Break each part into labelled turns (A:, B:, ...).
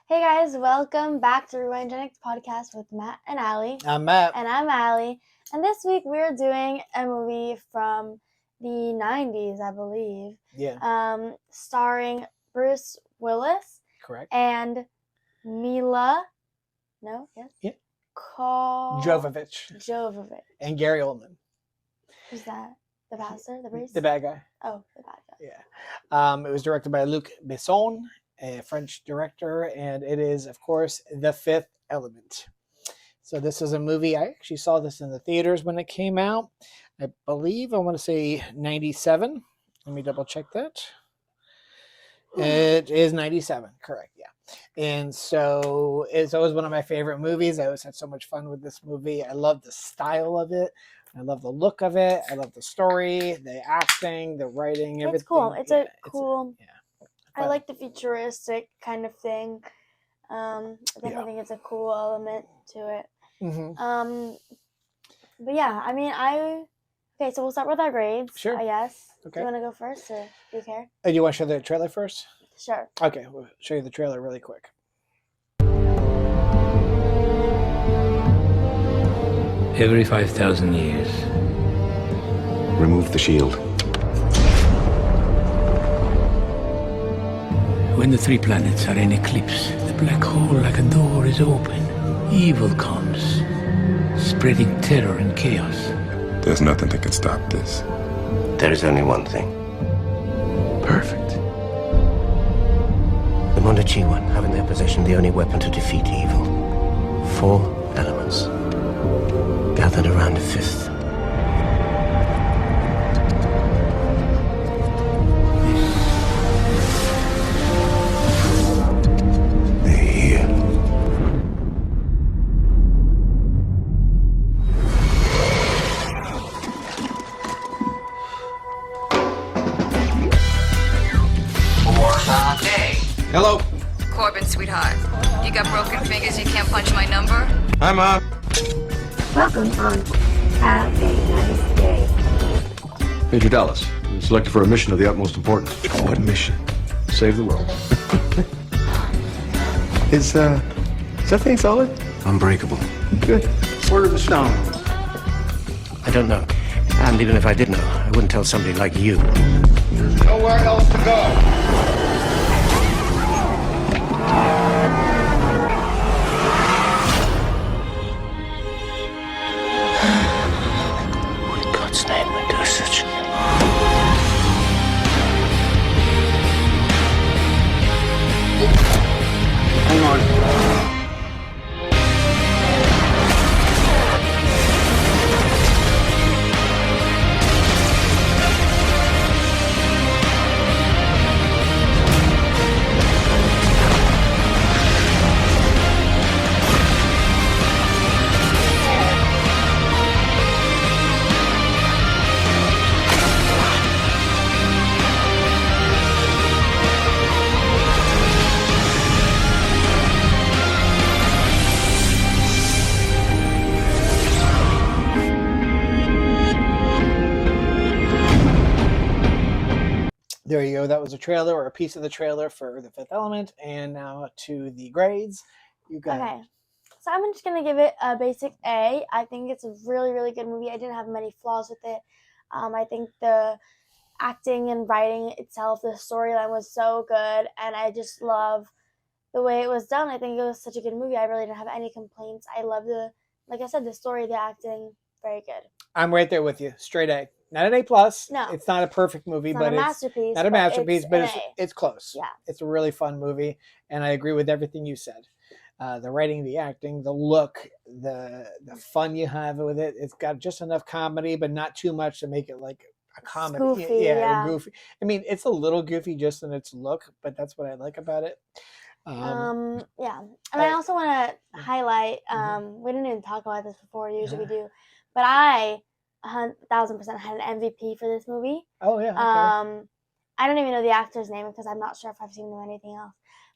A: Hey guys, welcome back to Rewind GenX podcast with Matt and Allie.
B: I'm Matt.
A: And I'm Allie. And this week we're doing a movie from the 90s, I believe.
B: Yeah.
A: Starring Bruce Willis.
B: Correct.
A: And Milla. No? Yes?
B: Yeah.
A: Jovovich.
B: And Gary Oldman.
A: Who's that? The pastor? The priest?
B: The bad guy.
A: Oh, the bad guy.
B: Yeah. It was directed by Luc Besson, a French director, and it is, of course, The Fifth Element. So this is a movie. I actually saw this in the theaters when it came out. I want to say 97. Let me double check that. It is 97, correct, yeah. And so it's always one of my favorite movies. I always had so much fun with this movie. I love the style of it. I love the look of it. I love the story, the acting, the writing, everything.
A: It's cool. It's cool. I like the futuristic kind of thing. I definitely think it's a cool element to it.
B: Mm-hmm.
A: But yeah, I mean, okay, so we'll start with our grades.
B: Sure.
A: I guess.
B: Okay.
A: Do you want to go first, or do you care?
B: Do you want to show the trailer first?
A: Sure.
B: Okay, we'll show you the trailer really quick.
C: Every 5,000 years.
D: Remove the shield.
C: When the three planets are in eclipse, the black hole like a door is open. Evil comes, spreading terror and chaos.
D: There's nothing that can stop this.
E: There is only one thing.
D: Perfect.
E: The Mondachiwan have in their possession the only weapon to defeat evil. 4 elements, gathered around a fifth.
D: They're here.
F: Hello.
G: Corbin, sweetheart. You got broken fingers, you can't punch my number?
F: Hi, Mom.
H: Welcome on. Have a nice day.
I: Major Dallas, you're selected for a mission of the utmost importance.
D: What mission?
I: Save the world.
D: Is that thing solid?
E: Unbreakable.
D: Good.
I: Where are the stone?
E: I don't know. And even if I did know, I wouldn't tell somebody like you.
F: There's nowhere else to go.
E: In God's name, we do such a thing.
I: Hang on.
B: There you go. That was a trailer or a piece of the trailer for The Fifth Element. And now to the grades. You got
A: Okay. So I'm just going to give it a basic A. I think it's a really, really good movie. I didn't have many flaws with it. I think the acting and writing itself, the storyline was so good. And I just love the way it was done. I think it was such a good movie. I really didn't have any complaints. I love like I said, the story, the acting, very good.
B: I'm right there with you. Straight A. Not an A plus.
A: No.
B: It's not a perfect movie,
A: It's
B: but
A: not a masterpiece.
B: not a masterpiece, but
A: an A.
B: it's close.
A: Yeah.
B: It's a really fun movie, and I agree with everything you said. The writing, the acting, the look, the fun you have with it. It's got just enough comedy, but not too much to make it like a comedy.
A: Goofy, yeah.
B: Goofy. I mean, it's a little goofy just in its look, but that's what I like about it.
A: Yeah. And I also want to highlight, we didn't even talk about this before, usually we do, but I 1,000% had an MVP for this movie.
B: Oh, yeah. Okay.
A: I don't even know the actor's name because I'm not sure if I've seen him in anything else,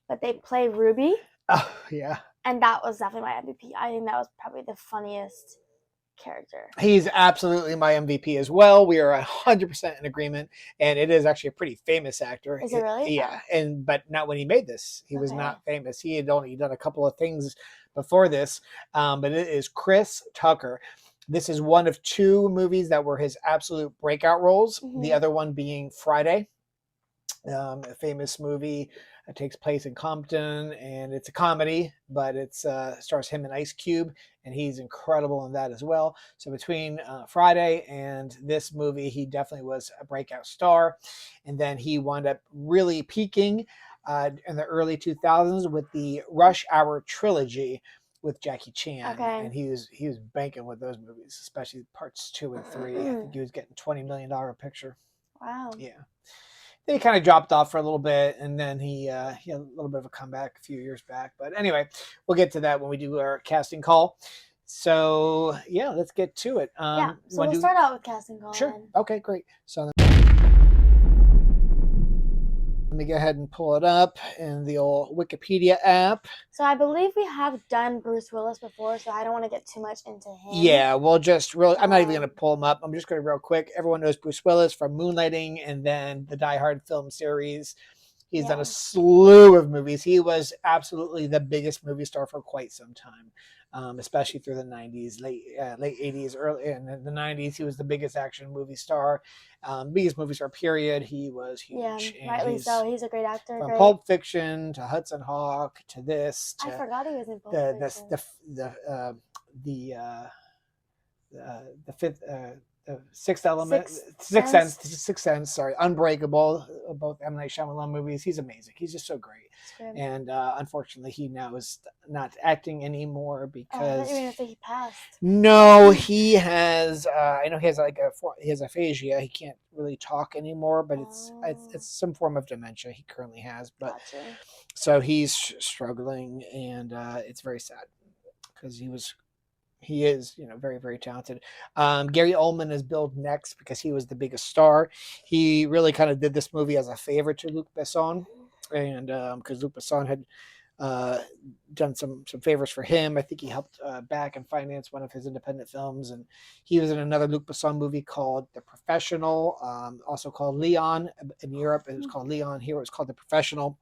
A: but they play Ruby.
B: Oh, yeah.
A: And that was definitely my MVP. I think that was probably the funniest character.
B: He's absolutely my MVP as well. We are 100% in agreement, and it is actually a pretty famous actor.
A: Is it really?
B: Yeah, but not when he made this. He was not famous. He had only done a couple of things before this, but it is Chris Tucker. This is one of two movies that were his absolute breakout roles. The other one being Friday, a famous movie. It takes place in Compton, and it's a comedy, but it stars him and Ice Cube, and he's incredible in that as well. So between Friday and this movie, he definitely was a breakout star. And then he wound up really peaking in the early 2000s with the Rush Hour trilogy with Jackie Chan.
A: Okay.
B: And he was banking with those movies, especially parts 2 and 3. I think he was getting $20 million a picture.
A: Wow.
B: Yeah. Then he kind of dropped off for a little bit, and then he had a little bit of a comeback a few years back. But anyway, we'll get to that when we do our casting call. So yeah, let's get to it.
A: So we'll start out with casting call.
B: Sure.
A: Then.
B: Okay, great. So let me go ahead and pull it up in the old Wikipedia app.
A: So I believe we have done Bruce Willis before, so I don't want to get too much into him.
B: Yeah, we'll just really, I'm not even going to pull him up. I'm just going to real quick. Everyone knows Bruce Willis from Moonlighting and then the Die Hard film series. He's done a slew of movies. He was absolutely the biggest movie star for quite some time, especially through the 90s, late 80s, early in the 90s. He was the biggest action movie star, biggest movie star, period. He was huge.
A: Yeah, rightly so. He's a great actor.
B: From Pulp Fiction to Hudson Hawk to this. To
A: I forgot he was in Pulp Fiction.
B: The fifth. Sixth Element, Sixth Sense, sorry, Unbreakable, both M. Night Shyamalan movies. He's amazing. He's just so great. And unfortunately, he now is not acting anymore because.
A: I thought you were going to say he passed.
B: No, he has. I know he has he has aphasia. He can't really talk anymore, but it's some form of dementia he currently has. But so he's struggling, and it's very sad because he is, very, very talented. Gary Oldman is billed next because he was the biggest star. He really kind of did this movie as a favor to Luc Besson, and because Luc Besson had done some favors for him. I think he helped back and finance one of his independent films, and he was in another Luc Besson movie called The Professional, also called Leon. In Europe, it was called Leon. Here, it was called The Professional.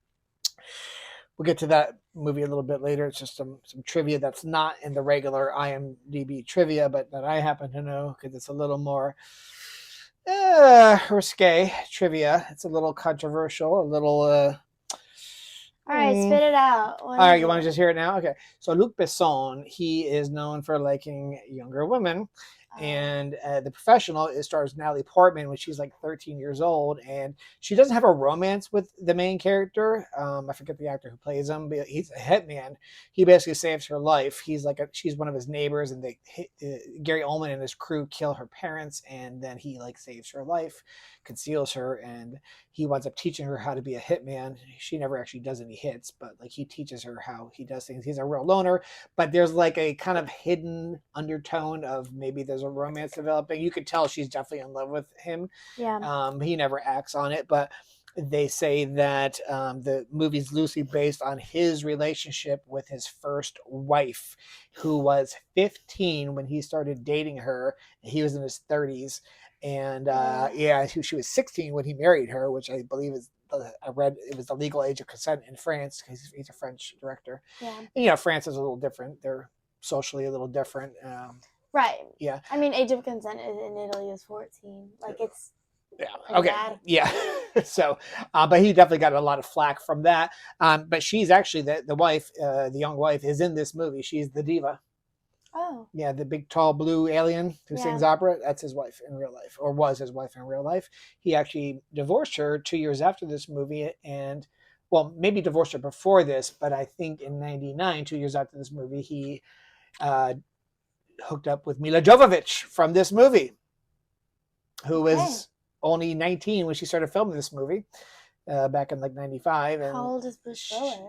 B: We'll get to that movie a little bit later. It's just some trivia that's not in the regular IMDb trivia, but that I happen to know because it's a little more risque trivia. It's a little controversial, a little... All
A: right, spit it out.
B: All right, you want to just hear it now? Okay. So Luc Besson, he is known for liking younger women. And The Professional, it stars Natalie Portman when she's like 13 years old, and she doesn't have a romance with the main character. I forget the actor who plays him, but he's a hitman. He basically saves her life. She's one of his neighbors, and Gary Oldman and his crew kill her parents, and then he saves her life, conceals her, and he winds up teaching her how to be a hitman. She never actually does any hits, but he teaches her how he does things. He's a real loner, but there's a kind of hidden undertone of maybe there's a romance developing. You could tell she's definitely in love with him.
A: Yeah.
B: He never acts on it, but they say that the movie's loosely based on his relationship with his first wife, who was 15 when he started dating her. He was in his 30s. And she was 16 when he married her, which I believe I read it was the legal age of consent in France because he's a French director.
A: Yeah.
B: And, France is a little different. They're socially a little different.
A: Right.
B: Yeah.
A: I mean, age of consent in Italy is 14. It's
B: okay.
A: bad.
B: Yeah. So, but he definitely got a lot of flack from that. But she's actually the wife, the young wife, is in this movie. She's the diva.
A: Oh.
B: Yeah, the big, tall, blue alien who sings opera. That's his wife in real life, or was his wife in real life. He actually divorced her 2 years after this movie, and maybe divorced her before this, but I think in '99, 2 years after this movie, he hooked up with Milla Jovovich from this movie, who was only 19 when she started filming this movie back in '95. And
A: how old is Bruce Willis?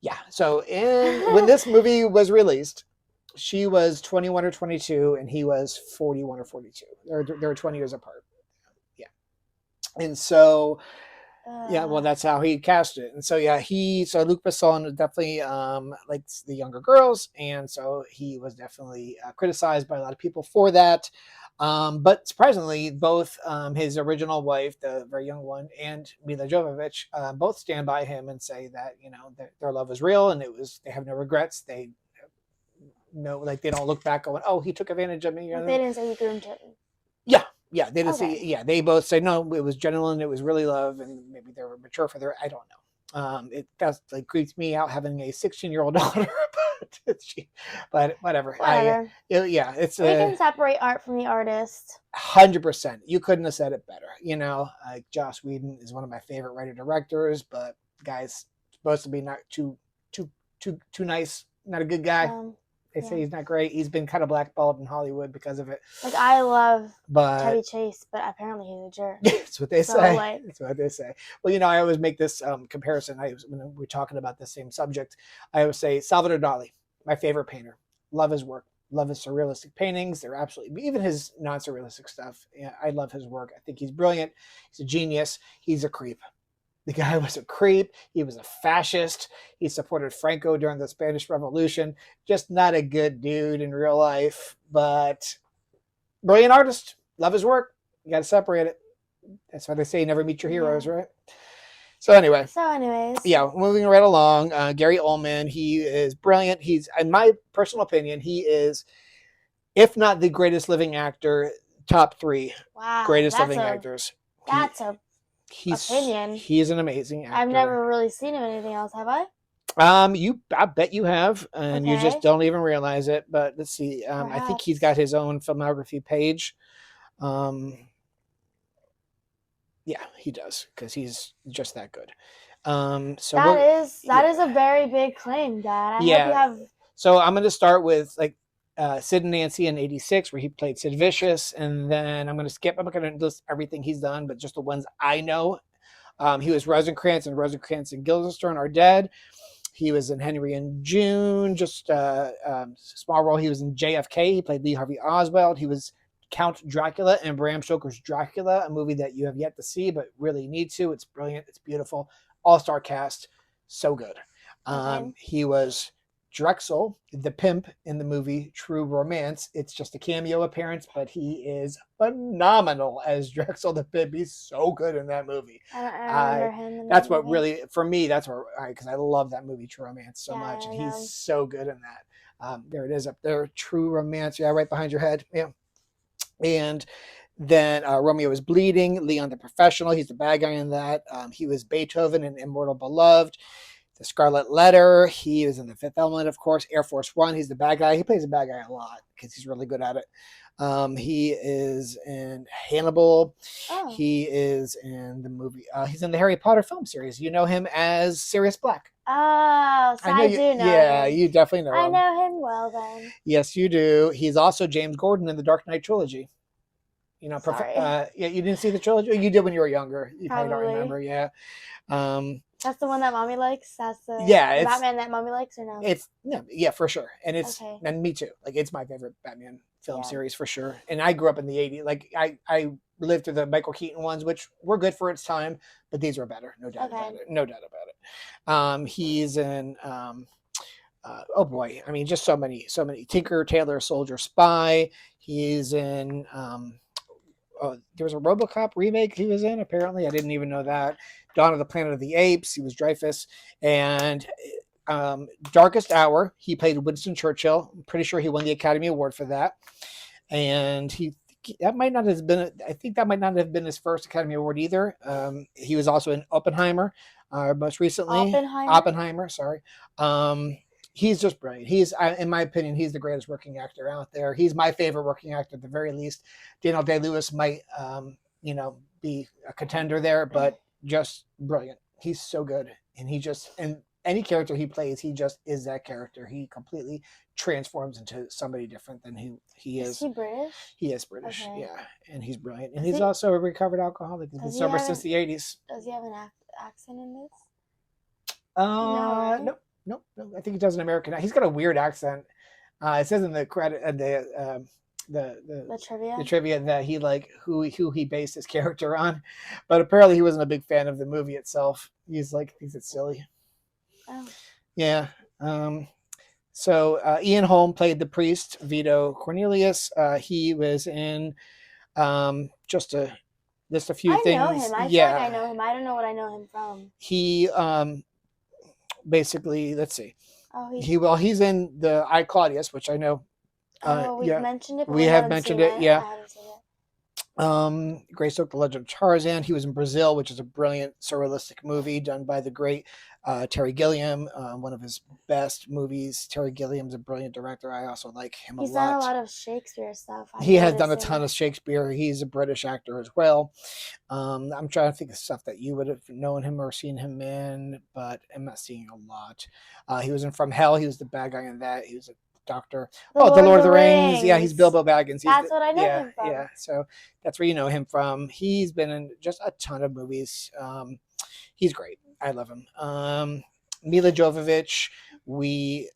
B: Yeah, so when this movie was released, she was 21 or 22, and he was 41 or 42. They're 20 years apart. Yeah. And so Yeah, well, that's how he cast it. And so, yeah, so Luc Besson definitely likes the younger girls. And so he was definitely criticized by a lot of people for that. But surprisingly, both his original wife, the very young one, and Milla Jovovich, both stand by him and say that, their love was real and they have no regrets. They they don't look back going, oh, he took advantage of me.
A: Like they didn't say he groomed him.
B: Yeah, they didn't say. Yeah, they both say no. It was genuine. It was really love, and maybe they were mature for their. I don't know. It does creeps me out having a 16-year-old daughter, but whatever. It's
A: we can separate art from the artist.
B: 100%. You couldn't have said it better. Like Joss Whedon is one of my favorite writer directors, but guy's supposed to be not too nice, not a good guy. They say he's not great. He's been kind of blackballed in Hollywood because of it.
A: I love Chevy Chase, but apparently he's a jerk.
B: That's what they say. That's what they say. Well, I always make this comparison. When we're talking about the same subject, I always say Salvador Dali, my favorite painter. Love his work. Love his surrealistic paintings. They're absolutely, even his non-surrealistic stuff. Yeah, I love his work. I think he's brilliant. He's a genius. He's a creep. The guy was a creep. He was a fascist. He supported Franco during the Spanish Revolution. Just not a good dude in real life, but brilliant artist. Love his work. You got to separate it. That's why they say never meet your heroes, right? So anyways. Yeah, moving right along. Gary Oldman, he is brilliant. He's, in my personal opinion, he is, if not the greatest living actor, top 3 greatest living actors.
A: That's opinion.
B: He's an amazing actor.
A: I've never really seen him in anything else, have I?
B: I bet you have, and you just don't even realize it. But let's see. I think he's got his own filmography page. Yeah, he does, because he's just that good. So
A: that is a very big claim, Dad. I hope you have.
B: So I'm going to start with Sid and Nancy in '86, where he played Sid Vicious, and then I'm going to skip. I'm not going to list everything he's done, but just the ones I know. He was Rosencrantz, and Rosencrantz and Guildenstern Are Dead. He was in Henry and June, just a small role. He was in JFK. He played Lee Harvey Oswald. He was Count Dracula in Bram Stoker's Dracula, a movie that you have yet to see, but really need to. It's brilliant. It's beautiful. All-star cast. So good. He was Drexel, the pimp, in the movie True Romance. It's just a cameo appearance, but he is phenomenal as Drexel the pimp. He's so good in that movie.
A: I remember him in
B: that's
A: that
B: what
A: movie.
B: Really, for me, that's where because I love that movie True Romance so much, and he's so good in that. There it is up there, True Romance. Yeah, right behind your head. Yeah. And then Romeo is Bleeding, Leon the Professional. He's the bad guy in that. He was Beethoven in Immortal Beloved. The Scarlet Letter. He is in The Fifth Element, of course. Air Force One. He's the bad guy. He plays the bad guy a lot because he's really good at it. He is in Hannibal. He is in the movie. He's in the Harry Potter film series. You know him as Sirius Black.
A: Oh, so I do know
B: Yeah,
A: him.
B: you definitely know him.
A: I know him well then.
B: Yes, you do. He's also James Gordon in the Dark Knight trilogy.
A: Sorry.
B: You didn't see the trilogy? You did when you were younger. You probably don't
A: Probably.
B: remember, yeah.
A: That's the one that Mommy likes? That's the
B: Yeah,
A: Batman that Mommy likes, or no?
B: Yeah, for sure. And it's
A: Okay.
B: and me too. It's my favorite Batman film series for sure. And I grew up in the 80s. I lived through the Michael Keaton ones, which were good for its time, but these were better. No doubt about it. No doubt about it. He's in oh boy, I mean, just so many. Tinker Tailor Soldier Spy. He's in there was a RoboCop remake he was in, apparently. I didn't even know that. Dawn of the Planet of the Apes, he was Dreyfus. And Darkest Hour, he played Winston Churchill. I'm pretty sure he won the Academy Award for that. And I think that might not have been his first Academy Award either. He was also in Oppenheimer, most recently. Oppenheimer, sorry. He's just brilliant. He's, in my opinion, he's the greatest working actor out there. He's my favorite working actor at the very least. Daniel Day-Lewis might, be a contender there, but just brilliant. He's so good. And any character he plays, he just is that character. He completely transforms into somebody different than who he is.
A: Is he British?
B: He is British,
A: Okay.
B: yeah. And he's brilliant. And he's also a recovered alcoholic. He's been sober since the 80s.
A: Does he have an accent in this?
B: No. I think he does an American. He's got a weird accent. It says in the credit,
A: The trivia.
B: the trivia that he like who he based his character on, but apparently he wasn't a big fan of the movie itself. He's like thinks it's silly.
A: Oh.
B: Yeah. So Ian Holm played the priest Vito Cornelius. He was in just a few
A: I
B: things.
A: know him. I feel like I know him. I don't know what I know him from.
B: He basically, let's see.
A: Oh,
B: he's in the I Claudius, which I know.
A: We've mentioned it. But
B: we have mentioned it. Yeah.
A: I haven't seen it.
B: Greystoke, The Legend of Tarzan. He was in Brazil, which is a brilliant surrealistic movie done by the great Terry Gilliam, one of his best movies. Terry Gilliam's a brilliant director. I also like him a lot.
A: He's done a lot of Shakespeare stuff.
B: He has done a ton of Shakespeare. He's a British actor as well. I'm trying to think of stuff that you would have known him or seen him in, but I'm not seeing a lot. He was in From Hell. He was the bad guy in that. He was a doctor. The Lord of the Rings. Yeah, he's Bilbo Baggins.
A: That's what I know him from.
B: Yeah, so that's where you know him from. He's been in just a ton of movies. He's great. I love him. Milla Jovovich, we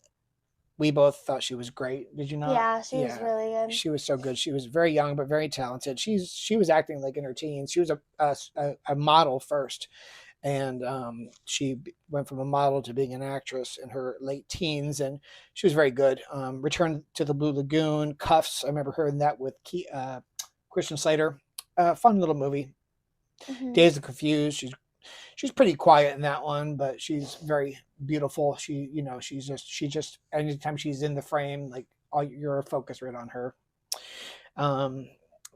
B: both thought she was great. Did you not?
A: Yeah, she was really good.
B: She was so good. She was very young but very talented. She was acting like in her teens. She was a model first. And she went from a model to being an actress in her late teens, and she was very good. Return to the Blue Lagoon, Cuffs. I remember her in that with Christian Slater. Fun little movie.
A: Mm-hmm.
B: Dazed and Confused. She's pretty quiet in that one, but she's very beautiful. She just anytime she's in the frame, like all your focus right on her.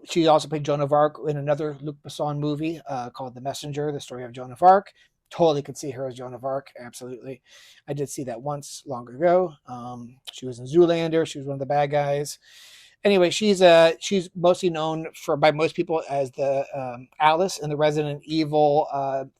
B: She also played Joan of Arc in another Luc Besson movie called The Messenger, the story of Joan of Arc. Totally could see her as Joan of Arc. Absolutely. I did see that once long ago. She was in Zoolander. She was one of the bad guys. Anyway, she's mostly known by most people as the Alice in the Resident Evil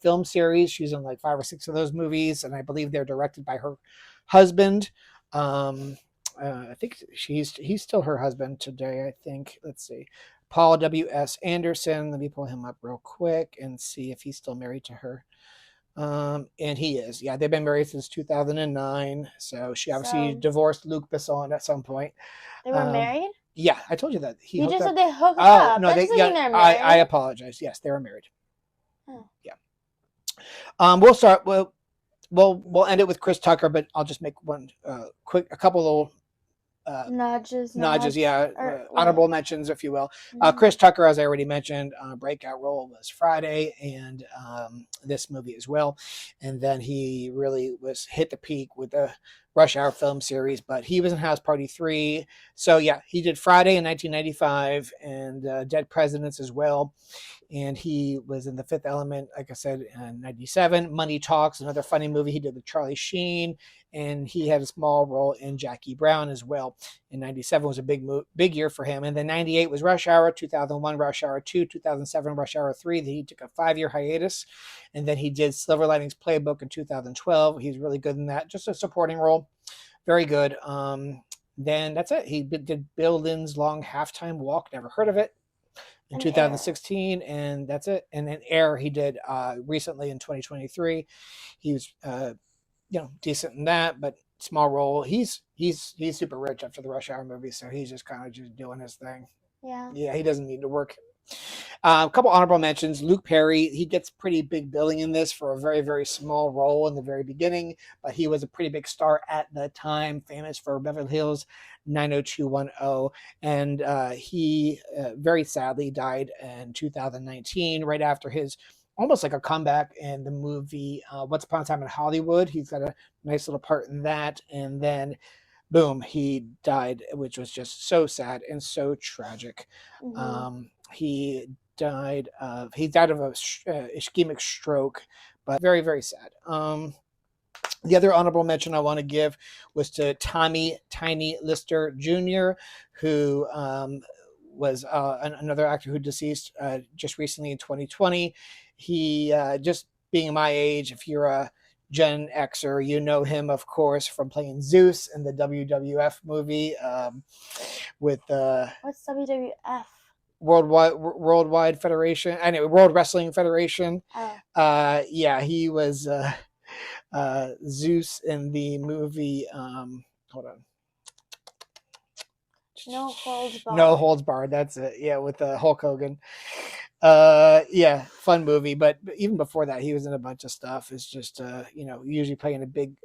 B: film series. She's in like 5 or 6 of those movies, and I believe they're directed by her husband. I think he's still her husband today, I think. Let's see. Paul W.S. Anderson. Let me pull him up real quick and see if he's still married to her. And he is. Yeah, they've been married since 2009. So she obviously divorced Luc Besson at some point.
A: They were married?
B: Yeah, I told you that.
A: You just said they hooked up.
B: No,
A: they're married.
B: I apologize. Yes, they were married.
A: Oh.
B: Yeah. We'll start. We'll end it with Chris Tucker, but I'll just make a couple little
A: nudges,
B: yeah, honorable mentions, if you will. Chris Tucker, as I already mentioned, breakout role was Friday, and this movie as well. And then he really hit the peak with the Rush Hour film series, but he was in House Party 3. So yeah, he did Friday in 1995 and Dead Presidents as well. And he was in The Fifth Element, like I said, in 97. Money Talks, another funny movie he did with Charlie Sheen. And he had a small role in Jackie Brown as well. In 97 was a big year for him. And then 98 was Rush Hour, 2001 Rush Hour 2, 2007 Rush Hour 3. Then he took a 5-year hiatus. And then he did Silver Linings Playbook in 2012. He's really good in that. Just a supporting role. Very good. Then that's it. He did Bill Lynn's Long Halftime Walk. Never heard of it. In 2016, and that's it. And then Air he did recently in 2023. He was decent in that, but small role. He's super rich after the Rush Hour movie, so he's just kind of just doing his thing. Yeah, he doesn't need to work. A couple honorable mentions. Luke Perry, he gets pretty big billing in this for a very, very small role in the very beginning, but he was a pretty big star at the time, famous for Beverly Hills 90210. And he very sadly died in 2019, right after his almost like a comeback in the movie Once Upon a Time in Hollywood. He's got a nice little part in that. And then boom, he died, which was just so sad and so tragic. Mm-hmm. He died of a ischemic stroke, but very, very sad. The other honorable mention I want to give was to Tommy Tiny Lister Jr., who was another actor who deceased just recently in 2020. He, just being my age, if you're a Gen Xer, you know him, of course, from playing Zeus in the WWF movie with
A: what's WWF?
B: Worldwide Federation. Anyway, World Wrestling Federation.
A: Oh.
B: Yeah, he was Zeus in the movie. Hold on.
A: No holds barred.
B: No Holds Barred. That's it. Yeah, with Hulk Hogan. Yeah, fun movie. But even before that, he was in a bunch of stuff. It's just usually playing a big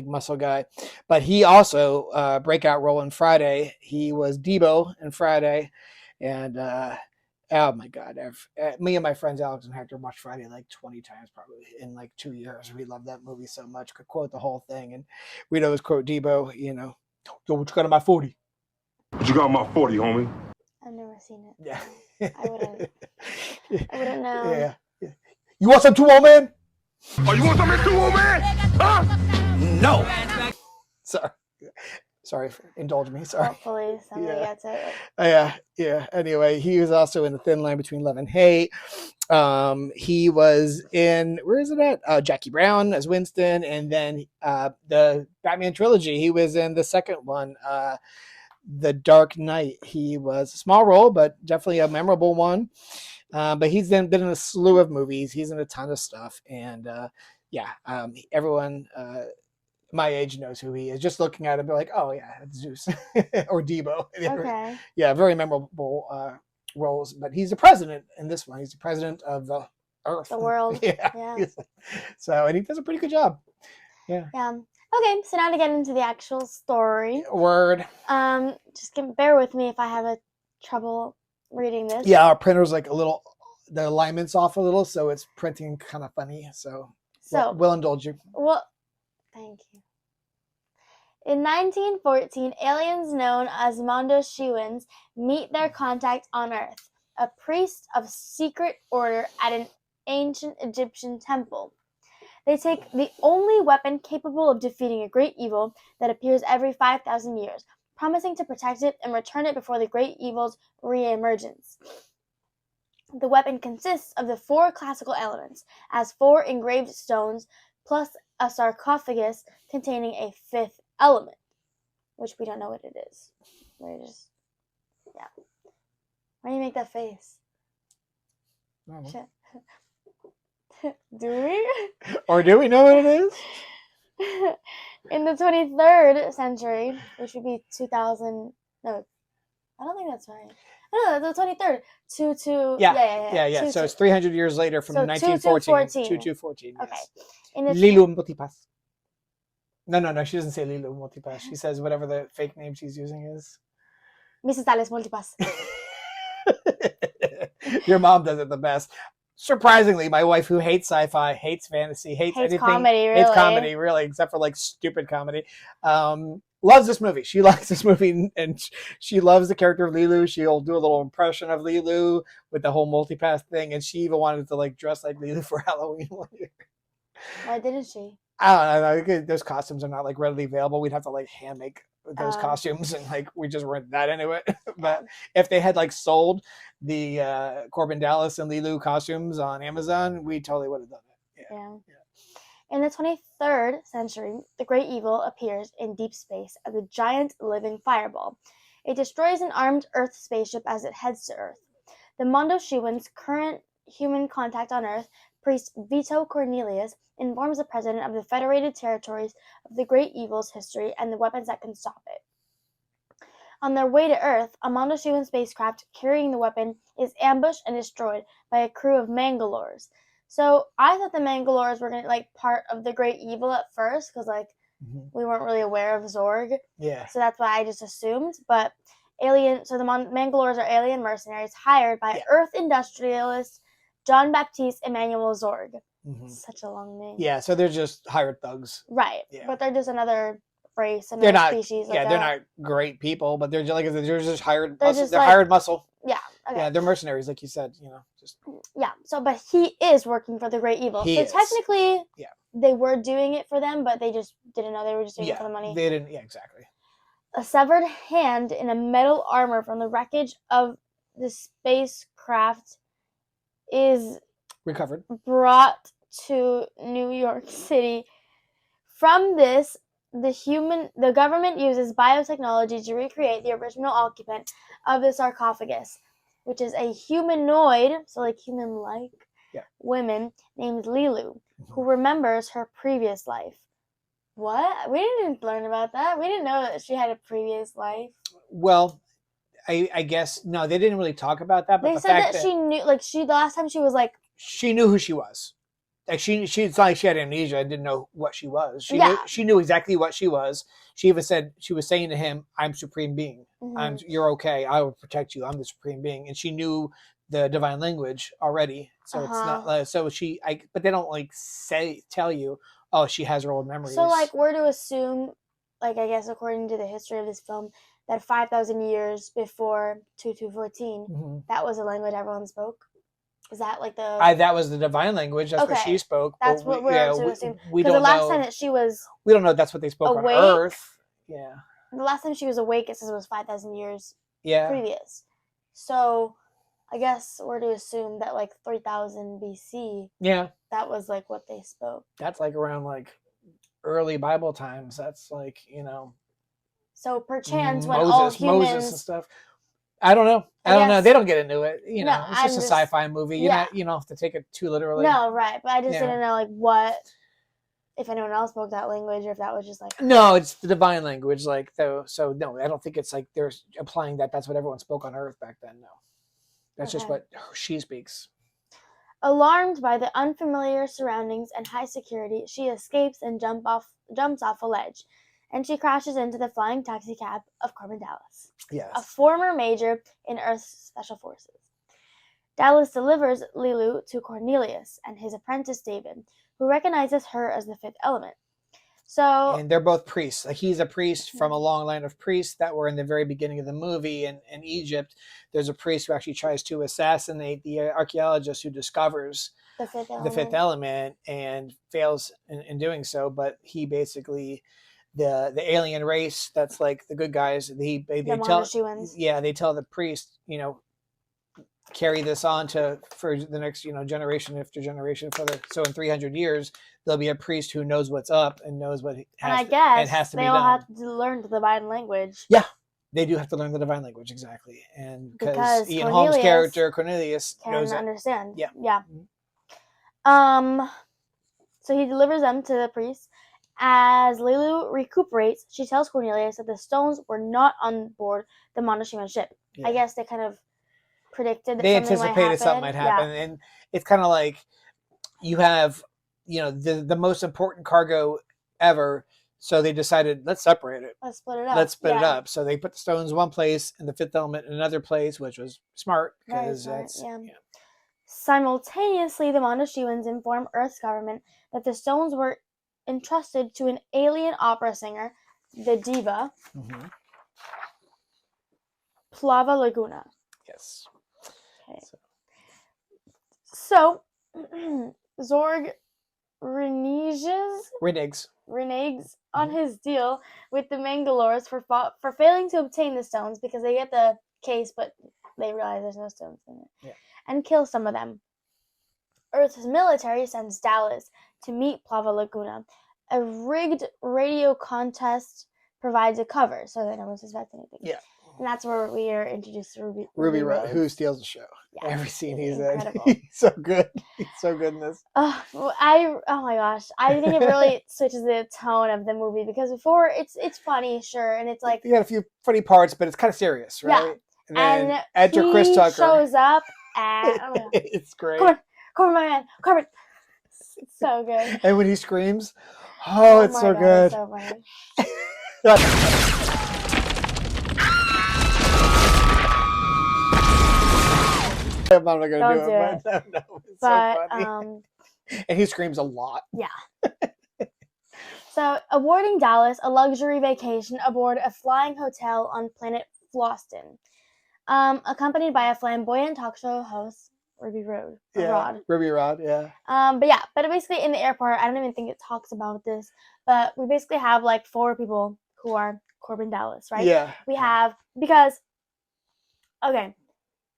B: muscle guy. But he also breakout role in Friday. He was Debo in Friday, and oh my God, me and my friends Alex and Hector watched Friday like 20 times probably in like 2 years. We love that movie so much. Could quote the whole thing, and we'd always quote Debo. Yo, what you got on my 40?
F: What you got on my 40, homie?
A: I've never seen it.
B: Yeah.
A: I wouldn't know.
B: Yeah. You want some too, old man?
F: Oh, you want something too, old man? Huh?
B: No. Sorry. Indulge me. Sorry.
A: Hopefully somebody gets it.
B: Yeah. Anyway, he was also in The Thin Line Between Love and Hate. He was in, where is it at? Jackie Brown as Winston, and then the Batman trilogy. He was in the second one, The Dark Knight. He was a small role, but definitely a memorable one. But he's then been in a slew of movies. He's in a ton of stuff, and everyone my age knows who he is. Just looking at him, be like, oh yeah, it's Zeus or Debo.
A: Okay.
B: Yeah, very memorable roles. But he's the president in this one. He's the president of the Earth,
A: the world.
B: Yeah. So, and he does a pretty good job. Yeah.
A: Okay, so now to get into the actual story.
B: Word.
A: Just bear with me if I have a trouble reading this.
B: Yeah, our printer's like the alignment's off a little, so it's printing kind of funny. So we'll indulge you.
A: Well, thank you. In 1914, aliens known as Mondoshawians meet their contact on Earth, a priest of secret order at an ancient Egyptian temple. They take the only weapon capable of defeating a great evil that appears every 5,000 years, promising to protect it and return it before the great evil's re-emergence. The weapon consists of the 4 classical elements, as 4 engraved stones, plus a sarcophagus containing a 5th element, which we don't know what it is. Why do you make that face? Shit. Do we?
B: Or do we know what it is?
A: In the 23rd century, which would be 2000. No, I don't think that's right. No, the 23rd.
B: Yeah. So it's 300 years later from 1914. 2214.
A: Okay.
B: Yes. Leeloo Multipass. No. She doesn't say Leeloo Multipass. She says whatever the fake name she's using is.
A: Mrs. Alice Multipass.
B: Your mom does it the best. Surprisingly, my wife, who hates sci-fi, hates fantasy, hates anything,
A: comedy, really.
B: hates comedy, really, except for like stupid comedy, loves this movie. She likes this movie, and she loves the character of Leeloo. She'll do a little impression of Leeloo with the whole Multipass thing, and she even wanted to like dress like Leeloo for Halloween one year.
A: Why didn't she?
B: I don't know. Those costumes are not like readily available. We'd have to like hand make those costumes, and like we just weren't that into it. But if they had like sold the Corbin Dallas and Leeloo costumes on Amazon, we totally would have done it. Yeah.
A: In the 23rd century, the great evil appears in deep space as a giant living fireball. It destroys an armed Earth spaceship as it heads to Earth. The Mondoshawians' current human contact on Earth, priest Vito Cornelius, informs the president of the Federated Territories of the great evil's history and the weapons that can stop it. On their way to Earth, a Mondoshawian spacecraft carrying the weapon is ambushed and destroyed by a crew of Mangalores. So I thought the Mangalores were going to like part of the great evil at first, because like we weren't really aware of Zorg.
B: Yeah.
A: So that's why I just assumed. But the Mangalores are alien mercenaries hired by Earth industrialist John Baptiste Emmanuel Zorg. Such a long name.
B: Yeah, so they're just hired thugs.
A: Right. Yeah. But they're just another race,
B: they're not,
A: species.
B: Yeah, they're not great people, but they're just hired muscle. They're hired muscle.
A: Yeah. Okay.
B: Yeah, they're mercenaries, like you said, just.
A: Yeah, so, but he is working for the great evil. Technically, they were doing it for them, but they just didn't know they were just doing it for the money.
B: They didn't, exactly.
A: A severed hand in a metal armor from the wreckage of the spacecraft is
B: recovered,
A: brought to New York City. From this, the government uses biotechnology to recreate the original occupant of the sarcophagus, which is a humanoid, so like human-like woman named Leeloo, who remembers her previous life. What? We didn't learn about that. We didn't know that she had a previous life.
B: Well, I guess no, they didn't really talk about that. But
A: They
B: the
A: said
B: fact
A: that she knew, like the last time she was like,
B: she knew who she was. Like it's not like she had amnesia and didn't know what she was.
A: Yeah.
B: She knew exactly what she was. She even said she was saying to him, "I'm supreme being. You're okay. I will protect you. I'm the supreme being." And she knew the divine language already. So it's not but they don't like tell you, oh, she has her old memories.
A: So like we're to assume, like I guess according to the history of this film, that 5,000 years before 2214, that was the language everyone spoke. Is that like the?
B: That was the divine language. That's what she spoke.
A: That's what we're to assume. Because the last time that she was,
B: we don't know that's what they spoke
A: awake,
B: on Earth. Yeah.
A: The last time she was awake, it says it was 5,000 years.
B: Yeah.
A: Previous. So, I guess we're to assume that like 3000 BC.
B: Yeah.
A: That was like what they spoke.
B: That's like around like early Bible times. That's like
A: So perchance when all humans
B: Moses and stuff. I don't know. I don't know. They don't get into it. It's just a sci-fi movie. You don't have to take it too literally.
A: No, right. But I just didn't know like what, if anyone else spoke that language or if that was just like.
B: No, it's the divine language. Like though. So no, I don't think it's like they're implying that that's what everyone spoke on Earth back then. No, that's just what she speaks.
A: Alarmed by the unfamiliar surroundings and high security, she escapes and jumps off a ledge. And she crashes into the flying taxicab of Corbin Dallas, a former major in Earth's Special Forces. Dallas delivers Leeloo to Cornelius and his apprentice David, who recognizes her as the fifth element. And
B: they're both priests. Like he's a priest from a long line of priests that were in the very beginning of the movie. In Egypt, there's a priest who actually tries to assassinate the archaeologist who discovers the fifth element and fails in doing so. But he basically... The alien race that's like the good guys, they tell the priest, carry this on for the next generation after generation so in 300 years there'll be a priest who knows what's up and knows what has to be done.
A: They all have to learn the divine language.
B: Yeah, they do have to learn the divine language, exactly, and because Ian Holmes' character Cornelius knows
A: understand.
B: Yeah.
A: So he delivers them to the priest. As Leeloo recuperates, she tells Cornelius that the stones were not on board the Montezuma's ship. Yeah. I guess they kind of predicted that something might happen.
B: And it's kind of like you have, the most important cargo ever. So they decided, let's separate it.
A: Let's split it up.
B: So they put the stones in one place and the fifth element in another place, which was smart because
A: Simultaneously, the Montezumans inform Earth's government that the stones were entrusted to an alien opera singer, the diva, Plava Laguna.
B: Yes.
A: Okay. So Zorg reneges on his deal with the Mangalores for failing to obtain the stones because they get the case, but they realize there's no stones in it, and kill some of them. Earth's military sends Dallas to meet Plava Laguna. A rigged radio contest provides a cover so that no one suspects anything.
B: Yeah.
A: And that's where we are introduced to
B: Ruby Rhodes, who steals the show. Yeah, every scene he's in. He's so good. He's so good in this.
A: Oh my gosh. I think it really switches the tone of the movie because before it's funny, sure, and it's like
B: you got a few funny parts, but it's kind of serious, right?
A: Yeah.
B: And enter Chris Tucker
A: shows up and
B: it's great.
A: Corbin, my man, Corbin. It's so good.
B: And when he screams, it's so good.
A: It's so funny.
B: I'm not going to do it. But no, it's so funny. And he screams a lot.
A: Yeah. So, awarding Dallas a luxury vacation aboard a flying hotel on planet Floston, accompanied by a flamboyant talk show host, Ruby Rod.
B: Ruby Rod, yeah.
A: But basically in the airport, I don't even think it talks about this, but we basically have like 4 people who are Corbin Dallas, right?
B: Yeah.
A: We have,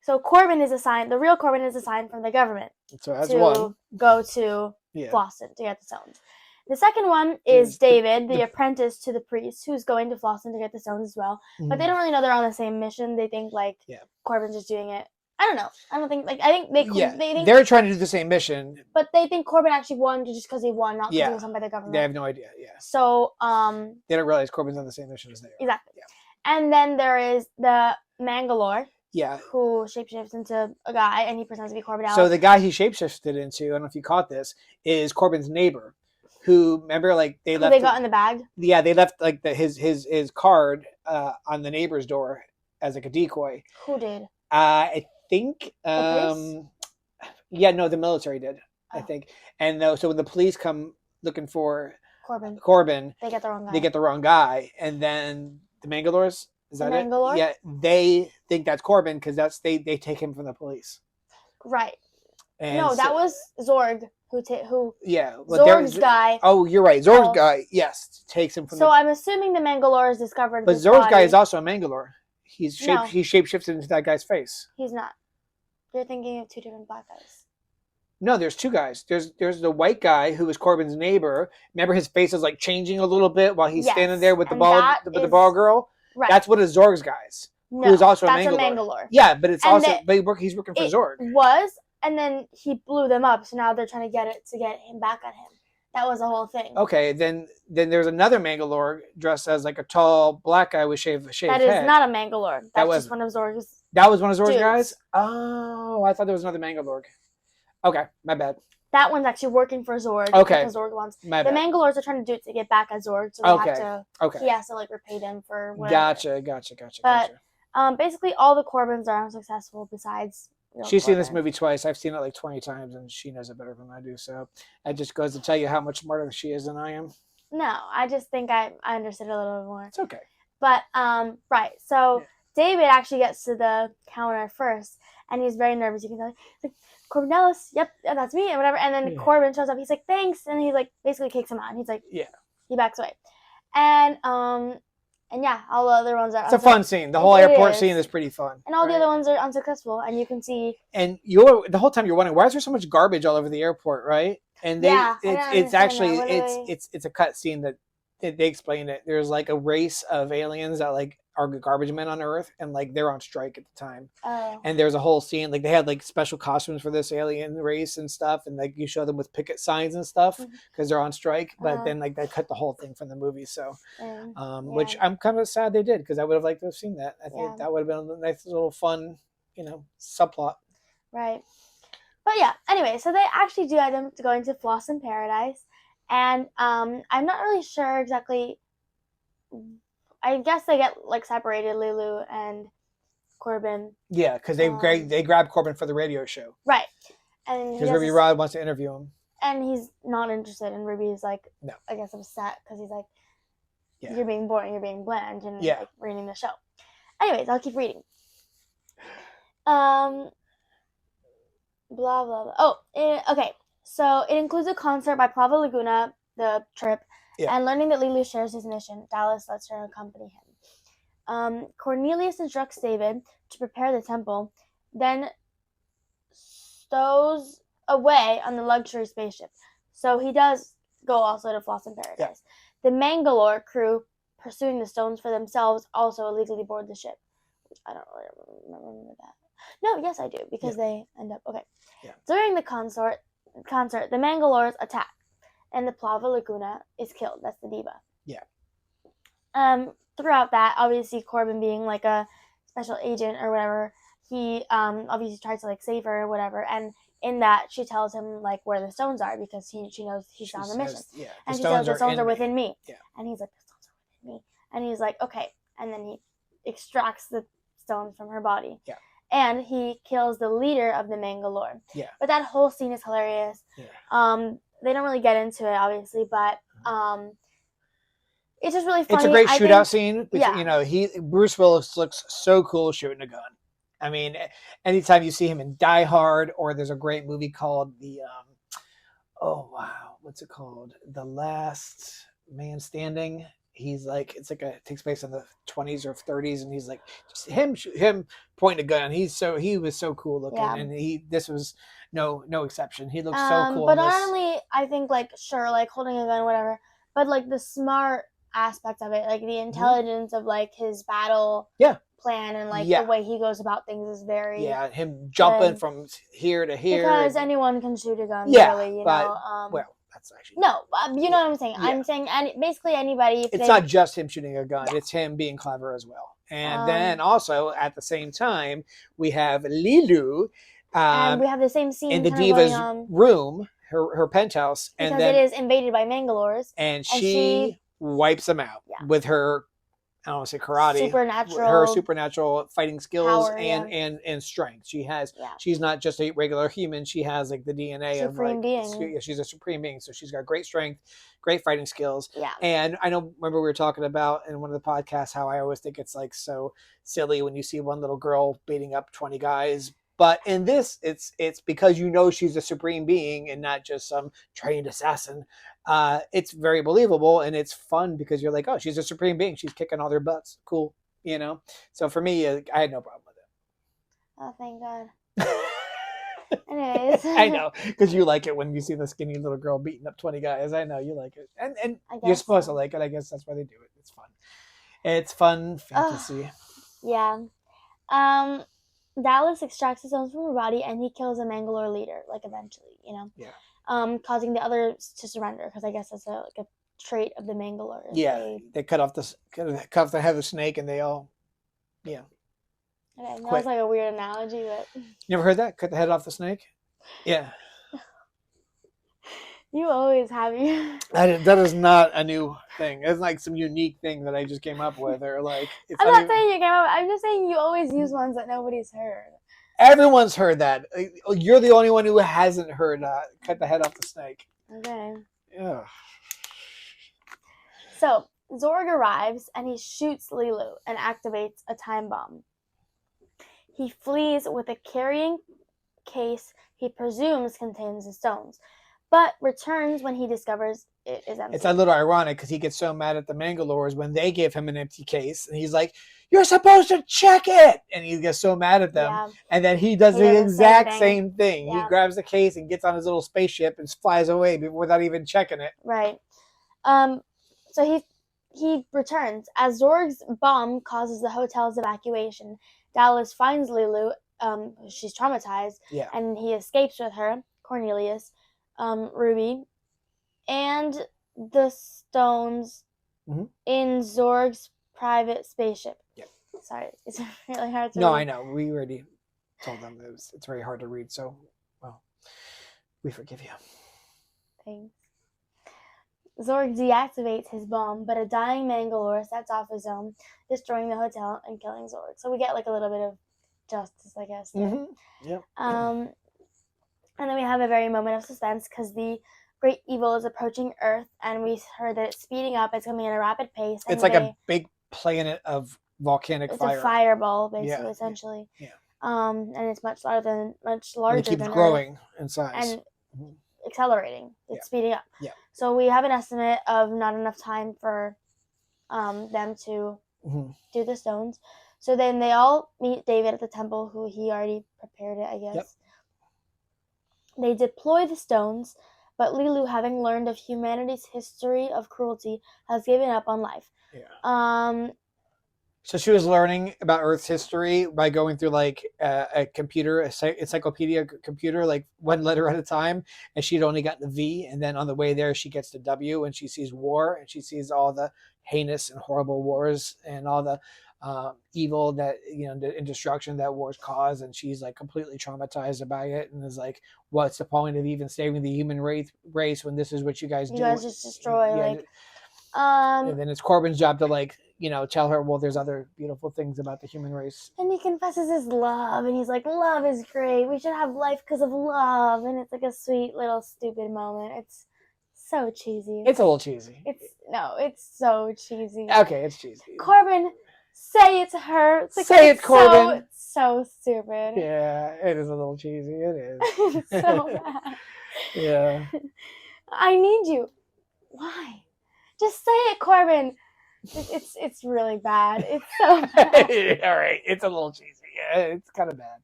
A: so Corbin is assigned, the real Corbin is assigned from the government to go to Floston to get the stones. The second one is David, the apprentice to the priest, who's going to Floston to get the stones as well. Mm-hmm. But they don't really know they're on the same mission. They think Corbin's just doing it. I don't know. I don't think I think they think
B: they're trying to do the same mission,
A: but they think Corbin actually won just because he won, not because he was done by the government.
B: They have no idea. Yeah.
A: So
B: they don't realize Corbin's on the same mission as they are.
A: Exactly. Yeah. And then there is the Mangalore,
B: Yeah.
A: who shapeshifts into a guy, and he pretends to be Corbin Dallas.
B: So the guy he shapeshifted into, I don't know if you caught this, is Corbin's neighbor, who remember like they left.
A: They got in the bag.
B: Yeah, they left like his card on the neighbor's door as like a decoy.
A: Who did?
B: I think.
A: The police?
B: Yeah, no, the military did. I
A: Oh.
B: think, and so when the police come looking for
A: Corbin, they get the wrong guy.
B: they get the wrong guy, and then the Mangalores. Is that it?
A: Mangalore?
B: Yeah, they think that's Corbin because they take him from the police.
A: Right.
B: And
A: No, that was Zorg who.
B: Yeah,
A: Zorg's guy.
B: Oh, you're right. Zorg's guy, yes, takes him from.
A: So I'm assuming the Mangalores discovered.
B: But
A: his
B: Zorg's
A: body.
B: guy is also a Mangalore. He
A: No.
B: shapeshifted into that guy's face.
A: He's not. You're thinking of two different black guys.
B: No, there's two guys. There's the white guy who was Corbin's neighbor. Remember, his face is like changing a little bit while he's standing there with the ball girl.
A: Right.
B: That's one of Zorg's guys.
A: No,
B: who's also
A: that's
B: a Mangalore.
A: a Mangalore.
B: Yeah, but it's
A: And
B: also he's working for Zorg.
A: And then he blew them up. So now they're trying to get him back on him. That was the whole thing.
B: Okay, then there's another Mangalore dressed as like a tall black guy with shaved
A: That
B: head.
A: is not a Mangalore. That's
B: was
A: just one of Zorg's.
B: That was one of Zorg's
A: dudes.
B: guys? Oh, I thought there was another Mangalore. Okay, my bad.
A: That one's actually working for Zorg.
B: Okay.
A: Because Zorg wants.
B: My
A: the
B: bad.
A: Mangalores are trying to do it to get back at Zorg. So they have to.
B: Okay.
A: He has to like repay them for whatever.
B: Gotcha.
A: But basically all the Corbins are unsuccessful besides.
B: She's seen this movie twice. I've seen it like 20 times, and she knows it better than I do. So it just goes to tell you how much smarter she is than I am.
A: No, I just think I understood a little bit more.
B: It's okay.
A: But right, so David actually gets to the counter first, and he's very nervous. You can tell, he's like, Corbin Dallas, yep, that's me, and whatever. And then Corbin shows up. He's like, thanks, and he like basically kicks him out. And he's like, he backs away, and yeah, all the other ones are.
B: It's a fun scene. The whole airport scene is pretty fun.
A: And all the other ones are unsuccessful, and you can see.
B: And the whole time you're wondering, why is there so much garbage all over the airport, right? And it's actually it's a cut scene that they explain it. There's like a race of aliens that like are garbage men on Earth, and like they're on strike at the time.
A: Oh.
B: And there's a whole scene like they had like special costumes for this alien race and stuff, and like you show them with picket signs and stuff because they're on strike. But then like they cut the whole thing from the movie, so which I'm kind of sad they did because I would have liked to have seen that. I think that would have been a nice little fun, subplot.
A: Right. But yeah, anyway, so they actually do end up going to Floss in Paradise. And I'm not really sure exactly. I guess they get like separated, Leeloo and Corbin.
B: Yeah, because they grab Corbin for the radio show.
A: Right. And
B: because Ruby Rod wants to interview him.
A: And he's not interested. And Ruby's like,
B: no.
A: I guess upset because he's like, you're being boring, you're being bland, and like, reading the show. Anyways, I'll keep reading. Blah, blah, blah. Oh, okay. So it includes a concert by Plava Laguna, the trip, and learning that Leeloo shares his mission. Dallas lets her accompany him. Cornelius instructs David to prepare the temple, then stows away on the luxury spaceship. So he does go also to Floss in Paradise. Yeah. The Mangalore crew, pursuing the stones for themselves, also illegally board the ship. Which I don't really remember that. No, yes I do, because they end up... Okay. Yeah. During the concert, the Mangalores attack, and the Plava Laguna is killed. That's the diva.
B: Yeah.
A: Throughout that, obviously Corbin being like a special agent or whatever, he obviously tries to like save her or whatever, and in that she tells him like where the stones are because she knows he's on the mission. Yeah. And she says the stones are within me. Yeah. And he's like, the stones are within me. And he's like, okay. And then he extracts the stones from her body. Yeah. And he kills the leader of the Mangalore. Yeah. But that whole scene is hilarious. Yeah. They don't really get into it, obviously, but it's just really funny.
B: It's a great shootout scene. Which, Bruce Willis looks so cool shooting a gun. I mean, anytime you see him in Die Hard, or there's a great movie called what's it called? The Last Man Standing. He's like, it takes place in the 20s or 30s, and he's like, just him pointing a gun. He was so cool looking, and this was no exception. He looks so cool.
A: But not only, I think, like, sure, like holding a gun, whatever, but like the smart aspect of it, like the intelligence of like his battle plan and like the way he goes about things is very
B: him jumping from here to here
A: because anyone can shoot a gun. Really, you know.
B: Well, that's actually
A: you know what I'm saying. I'm saying basically anybody.
B: It's not just him shooting a gun; it's him being clever as well. And then also at the same time, we have Leeloo
A: and we have the same scene
B: in the
A: kind of going
B: diva's
A: on
B: room, her penthouse.
A: because
B: And then
A: it is invaded by Mangalores.
B: and she wipes them out with her, I don't want to say karate, her supernatural fighting skills
A: power,
B: and strength. She has, she's not just a regular human. She has like the DNA
A: supreme
B: of
A: being.
B: she's a supreme being. So she's got great strength, great fighting skills.
A: Yeah.
B: And I remember we were talking about in one of the podcasts how I always think it's like so silly when you see one little girl beating up 20 guys. But in this, it's because you know she's a supreme being and not just some trained assassin. It's very believable and it's fun because you're like, oh, she's a supreme being. She's kicking all their butts. Cool, you know? So for me, I had no problem with it.
A: Oh, thank God. Anyways.
B: I know, because you like it when you see the skinny little girl beating up 20 guys. I know you like it. And you're supposed to like it. I guess that's why they do it. It's fun. It's fun fantasy.
A: Yeah. Dallas extracts his own from her body and he kills a Mangalore leader, like eventually, you know?
B: Yeah.
A: Causing the others to surrender because I guess that's a trait of the Mangalore.
B: Yeah. They cut off the head of the snake and they all,
A: Okay, that was like a weird analogy, but
B: you never heard that? Cut the head off the snake? Yeah.
A: You always have you.
B: That is not a new thing. It's like some unique thing that I just came up with, or like.
A: I'm not saying you came up. I'm just saying you always use ones that nobody's heard.
B: Everyone's heard that. You're the only one who hasn't heard cut the head off the snake.
A: Okay.
B: Yeah.
A: So Zorg arrives and he shoots Leeloo and activates a time bomb. He flees with a carrying case he presumes contains the stones, but returns when he discovers it is empty.
B: It's a little ironic because he gets so mad at the Mangalores when they give him an empty case, and he's like, "You're supposed to check it," and he gets so mad at them, and then he does the exact same thing. He grabs the case and gets on his little spaceship and flies away without even checking it.
A: Right. So he returns as Zorg's bomb causes the hotel's evacuation. Dallas finds Leeloo. She's traumatized, and he escapes with her, Cornelius, Ruby, and the stones in Zorg's private spaceship.
B: Yeah.
A: Sorry, it's really hard to
B: read.
A: No,
B: I know. We already told them it's very hard to read, so, well, we forgive you.
A: Thanks. Zorg deactivates his bomb, but a dying Mangalore sets off his own, destroying the hotel and killing Zorg. So we get like a little bit of justice, I guess.
B: Yeah.
A: And then we have a very moment of suspense because the great evil is approaching Earth, and we heard that it's speeding up. It's coming at a rapid pace.
B: It's like a big planet of volcanic fire.
A: It's a fireball, basically, essentially.
B: Yeah.
A: And it's much larger than Earth.
B: It keeps growing in size.
A: And accelerating. It's speeding up.
B: Yeah.
A: So we have an estimate of not enough time for them to do the stones. So then they all meet David at the temple, who he already prepared it, I guess.
B: Yep.
A: They deploy the stones, but Leeloo, having learned of humanity's history of cruelty, has given up on life.
B: Yeah. So she was learning about Earth's history by going through like a computer, encyclopedia computer, like one letter at a time, and she'd only gotten the V, and then on the way there she gets the W, and she sees war, and she sees all the heinous and horrible wars and all the evil that and destruction that wars cause, and she's like completely traumatized by it, and is like, what's the point of even saving the human race when this is what you guys do?
A: You guys just destroy
B: and then it's Corbin's job to like tell her, well, there's other beautiful things about the human race.
A: And he confesses his love, and he's like, love is great, we should have life because of love. And it's like a sweet little stupid moment. It's so cheesy.
B: It's a little cheesy.
A: It's so cheesy.
B: Okay, it's cheesy.
A: Corbin, say it to her. It's like,
B: say it, Corbin.
A: So stupid.
B: Yeah, it is a little cheesy. It is.
A: It's so bad.
B: Yeah.
A: I need you. Why? Just say it, Corbin. It's really bad. It's so bad.
B: All right, it's a little cheesy. Yeah, it's kind of bad.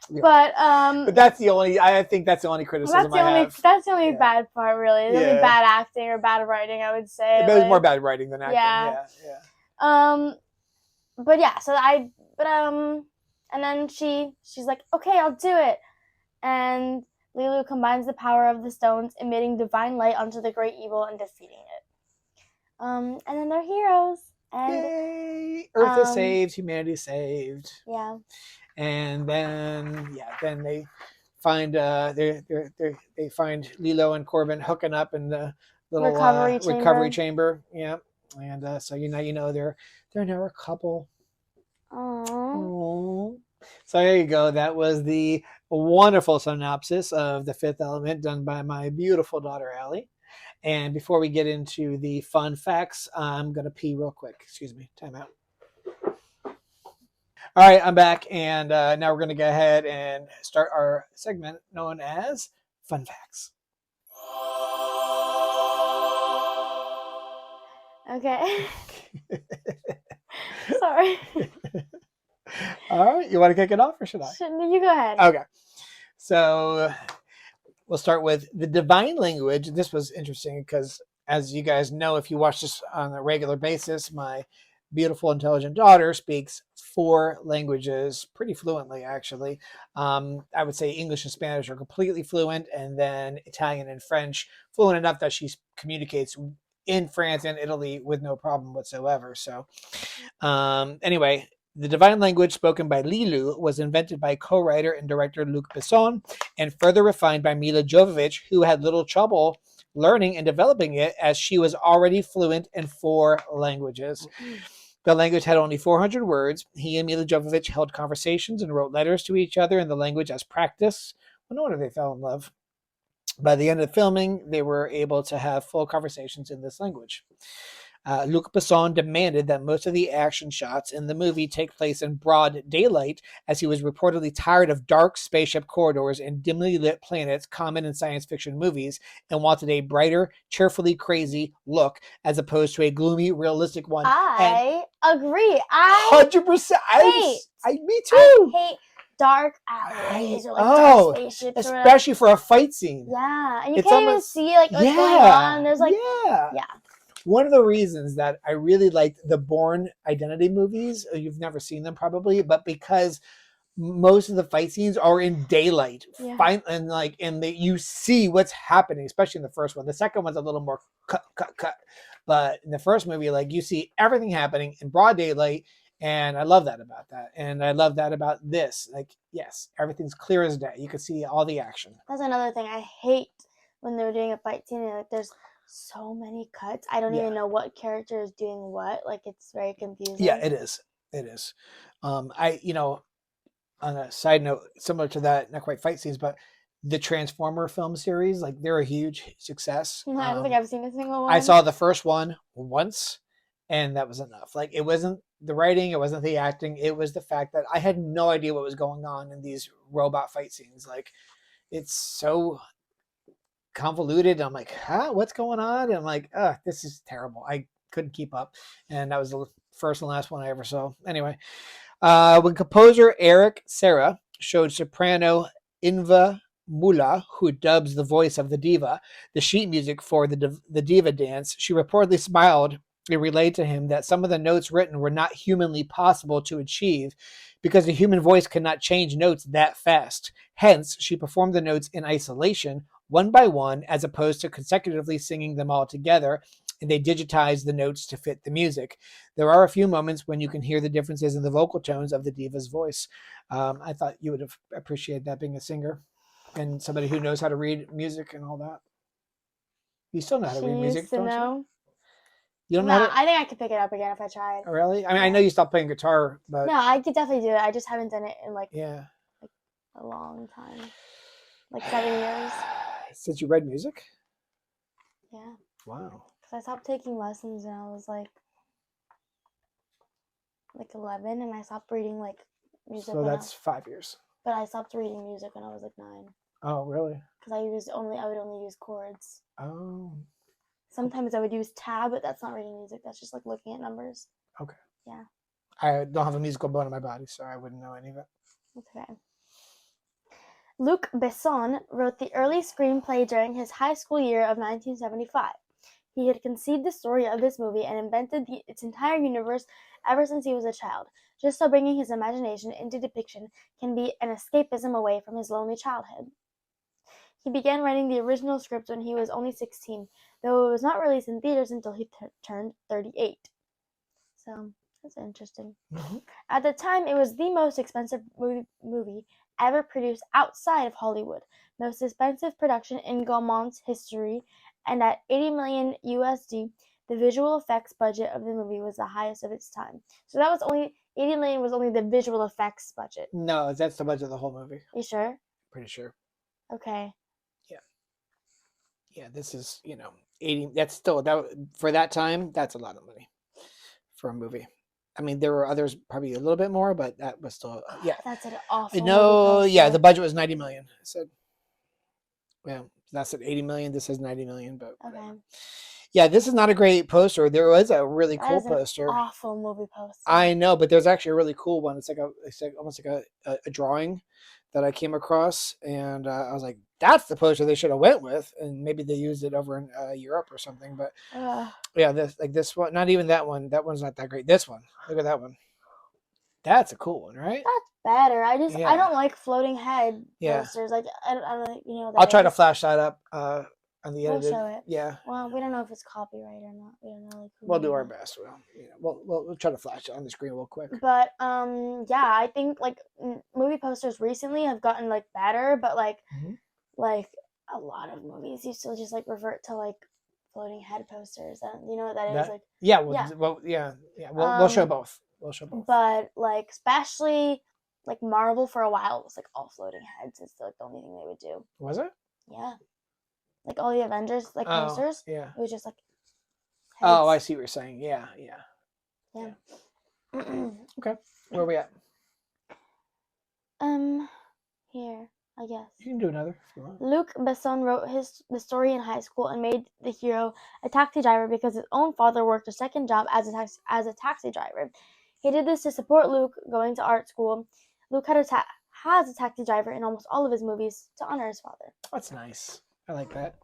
B: Yeah.
A: But
B: that's the only. I think that's the only criticism I have.
A: That's the only bad part, really. The only bad acting or bad writing, I would say.
B: It was more bad writing than acting. Yeah.
A: But yeah, and then she's like, okay, I'll do it, and Leeloo combines the power of the stones, emitting divine light onto the great evil and defeating it. And then they're heroes. And
B: Yay! Earth is
A: um,
B: saved, humanity is saved.
A: yeah,
B: And then they find they find Leeloo and Corbin hooking up in the little recovery chamber. Yeah, and so you know they're now a couple.
A: Aww.
B: So there you go. That was the wonderful synopsis of The Fifth Element done by my beautiful daughter Allie. And before we get into the fun facts, I'm gonna pee real quick. Excuse me. Time out. All right, I'm back, and now we're going to go ahead and start our segment known as Fun Facts.
A: Okay. Sorry.
B: All right, you want to kick it off, or should I?
A: You go ahead.
B: Okay. So we'll start with the divine language. This was interesting because, as you guys know, if you watch this on a regular basis, my beautiful, intelligent daughter speaks 4 languages pretty fluently, actually. I would say English and Spanish are completely fluent, and then Italian and French fluent enough that she communicates in France and Italy with no problem whatsoever. So anyway, the divine language spoken by Leeloo was invented by co-writer and director Luc Besson and further refined by Milla Jovovich, who had little trouble learning and developing it as she was already fluent in 4 languages. The language had only 400 words. He and Milla Jovovich held conversations and wrote letters to each other in the language as practice. Well, no wonder they fell in love. By the end of filming, they were able to have full conversations in this language. Luc Besson demanded that most of the action shots in the movie take place in broad daylight, as he was reportedly tired of dark spaceship corridors and dimly lit planets common in science fiction movies, and wanted a brighter, cheerfully crazy look as opposed to a gloomy, realistic one.
A: I agree.
B: 100%. Me too.
A: I hate dark alleys or dark spaceships,
B: especially for a fight scene.
A: Yeah, and you can't even see what's going on. There's yeah.
B: One of the reasons that I really liked the Bourne Identity movies, you've never seen them probably, but because most of the fight scenes are in daylight, and you see what's happening, especially in the first one. The second one's a little more cut, but in the first movie, you see everything happening in broad daylight, and I love that about that, and I love that about this. Yes, everything's clear as day. You can see all the action.
A: That's another thing I hate when they're doing a fight scene and there's so many cuts. I don't even know what character is doing what. It's very confusing.
B: Yeah, it is. On a side note, similar to that, not quite fight scenes, but the Transformer film series, they're a huge success.
A: I don't think I've seen a single one.
B: I saw the first one once, and that was enough. It wasn't the writing, it wasn't the acting, it was the fact that I had no idea what was going on in these robot fight scenes. It's so convoluted. I'm like, what's going on? And I'm like, this is terrible. I couldn't keep up. And that was the first and last one I ever saw. Anyway, when composer Eric Serra showed soprano Inva Milla, who dubs the voice of the diva, the sheet music for the diva dance, she reportedly smiled and relayed to him that some of the notes written were not humanly possible to achieve because the human voice cannot change notes that fast. Hence, she performed the notes in isolation, one by one, as opposed to consecutively singing them all together, and they digitized the notes to fit the music. There are a few moments when you can hear the differences in the vocal tones of the diva's voice. I thought you would have appreciated that, being a singer and somebody who knows how to read music and all that. You still know how to read music, don't you? You don't know.
A: I think I could pick it up again if I tried.
B: Oh, really? I mean, I know you stopped playing guitar, but
A: no, I could definitely do it. I just haven't done it in
B: a
A: long time, 7 years.
B: Since you read music?
A: Yeah.
B: Wow.
A: Because I stopped taking lessons when I was 11, and I stopped reading music.
B: So that's 5 years.
A: But I stopped reading music when I was 9.
B: Oh, really?
A: Because I would only use chords.
B: Oh.
A: Sometimes I would use tab, but that's not reading music. That's just looking at numbers.
B: Okay.
A: Yeah.
B: I don't have a musical bone in my body, so I wouldn't know any of it.
A: Okay. Luc Besson wrote the early screenplay during his high school year of 1975. He had conceived the story of this movie and invented its entire universe ever since he was a child, just so bringing his imagination into depiction can be an escapism away from his lonely childhood. He began writing the original script when he was only 16, though it was not released in theaters until he turned 38. So that's interesting.
B: Mhm.
A: At the time, it was the most expensive movie ever produced outside of Hollywood. Most expensive production in Gaumont history, and at 80 million USD, the visual effects budget of the movie was the highest of its time. So that was only 80 million was only the visual effects budget.
B: No, that's the budget of the whole movie.
A: You sure?
B: Pretty sure.
A: Okay.
B: Yeah, this is 80. That's still for that time. That's a lot of money for a movie. I mean, there were others probably a little bit more, but that was still
A: That's an awful.
B: No,
A: movie
B: yeah,
A: poster.
B: the budget was 90 million. I said, yeah, that's at 80 million. This is 90 million, but
A: Okay.
B: yeah, this is not a great poster. There was a really
A: That
B: cool
A: is an
B: poster.
A: awful movie poster.
B: I know, but there's actually a really cool one. It's like almost like a drawing that I came across, and I was like, that's the poster they should have went with, and maybe they used it over in Europe or something. But yeah, this one, not even that one. That one's not that great. This one, look at that one. That's a cool one, right?
A: That's better. I
B: Yeah.
A: don't like floating head
B: Yeah.
A: posters. Like I don't that
B: I'll try to
A: is.
B: flash that up on the
A: We'll
B: edited.
A: show it.
B: Yeah,
A: Well, we don't know if it's copyright or not. We don't know. Like, who
B: we'll do
A: made
B: our
A: it.
B: best. We'll try to flash it on the screen real quick.
A: But yeah, I think like movie posters recently have gotten like better, but like like a lot of movies used to just like revert to like floating head posters, and you know what that is like.
B: Yeah,
A: Yeah.
B: We'll show both. We'll show both.
A: But like especially like Marvel for a while it was like all floating heads. It's like the only thing they would do.
B: Was it?
A: Yeah, like all the Avengers like posters.
B: Yeah.
A: It was just like.
B: Oh, I
A: heads.
B: see what you're saying. Yeah.
A: Yeah.
B: Okay, where are we at?
A: Here, I guess.
B: You can do another if you want.
A: Luc Besson wrote the story in high school and made the hero a taxi driver because his own father worked a second job as a taxi driver. He did this to support Luc going to art school. Luc has a taxi driver in almost all of his movies to honor his father.
B: That's nice. I like that.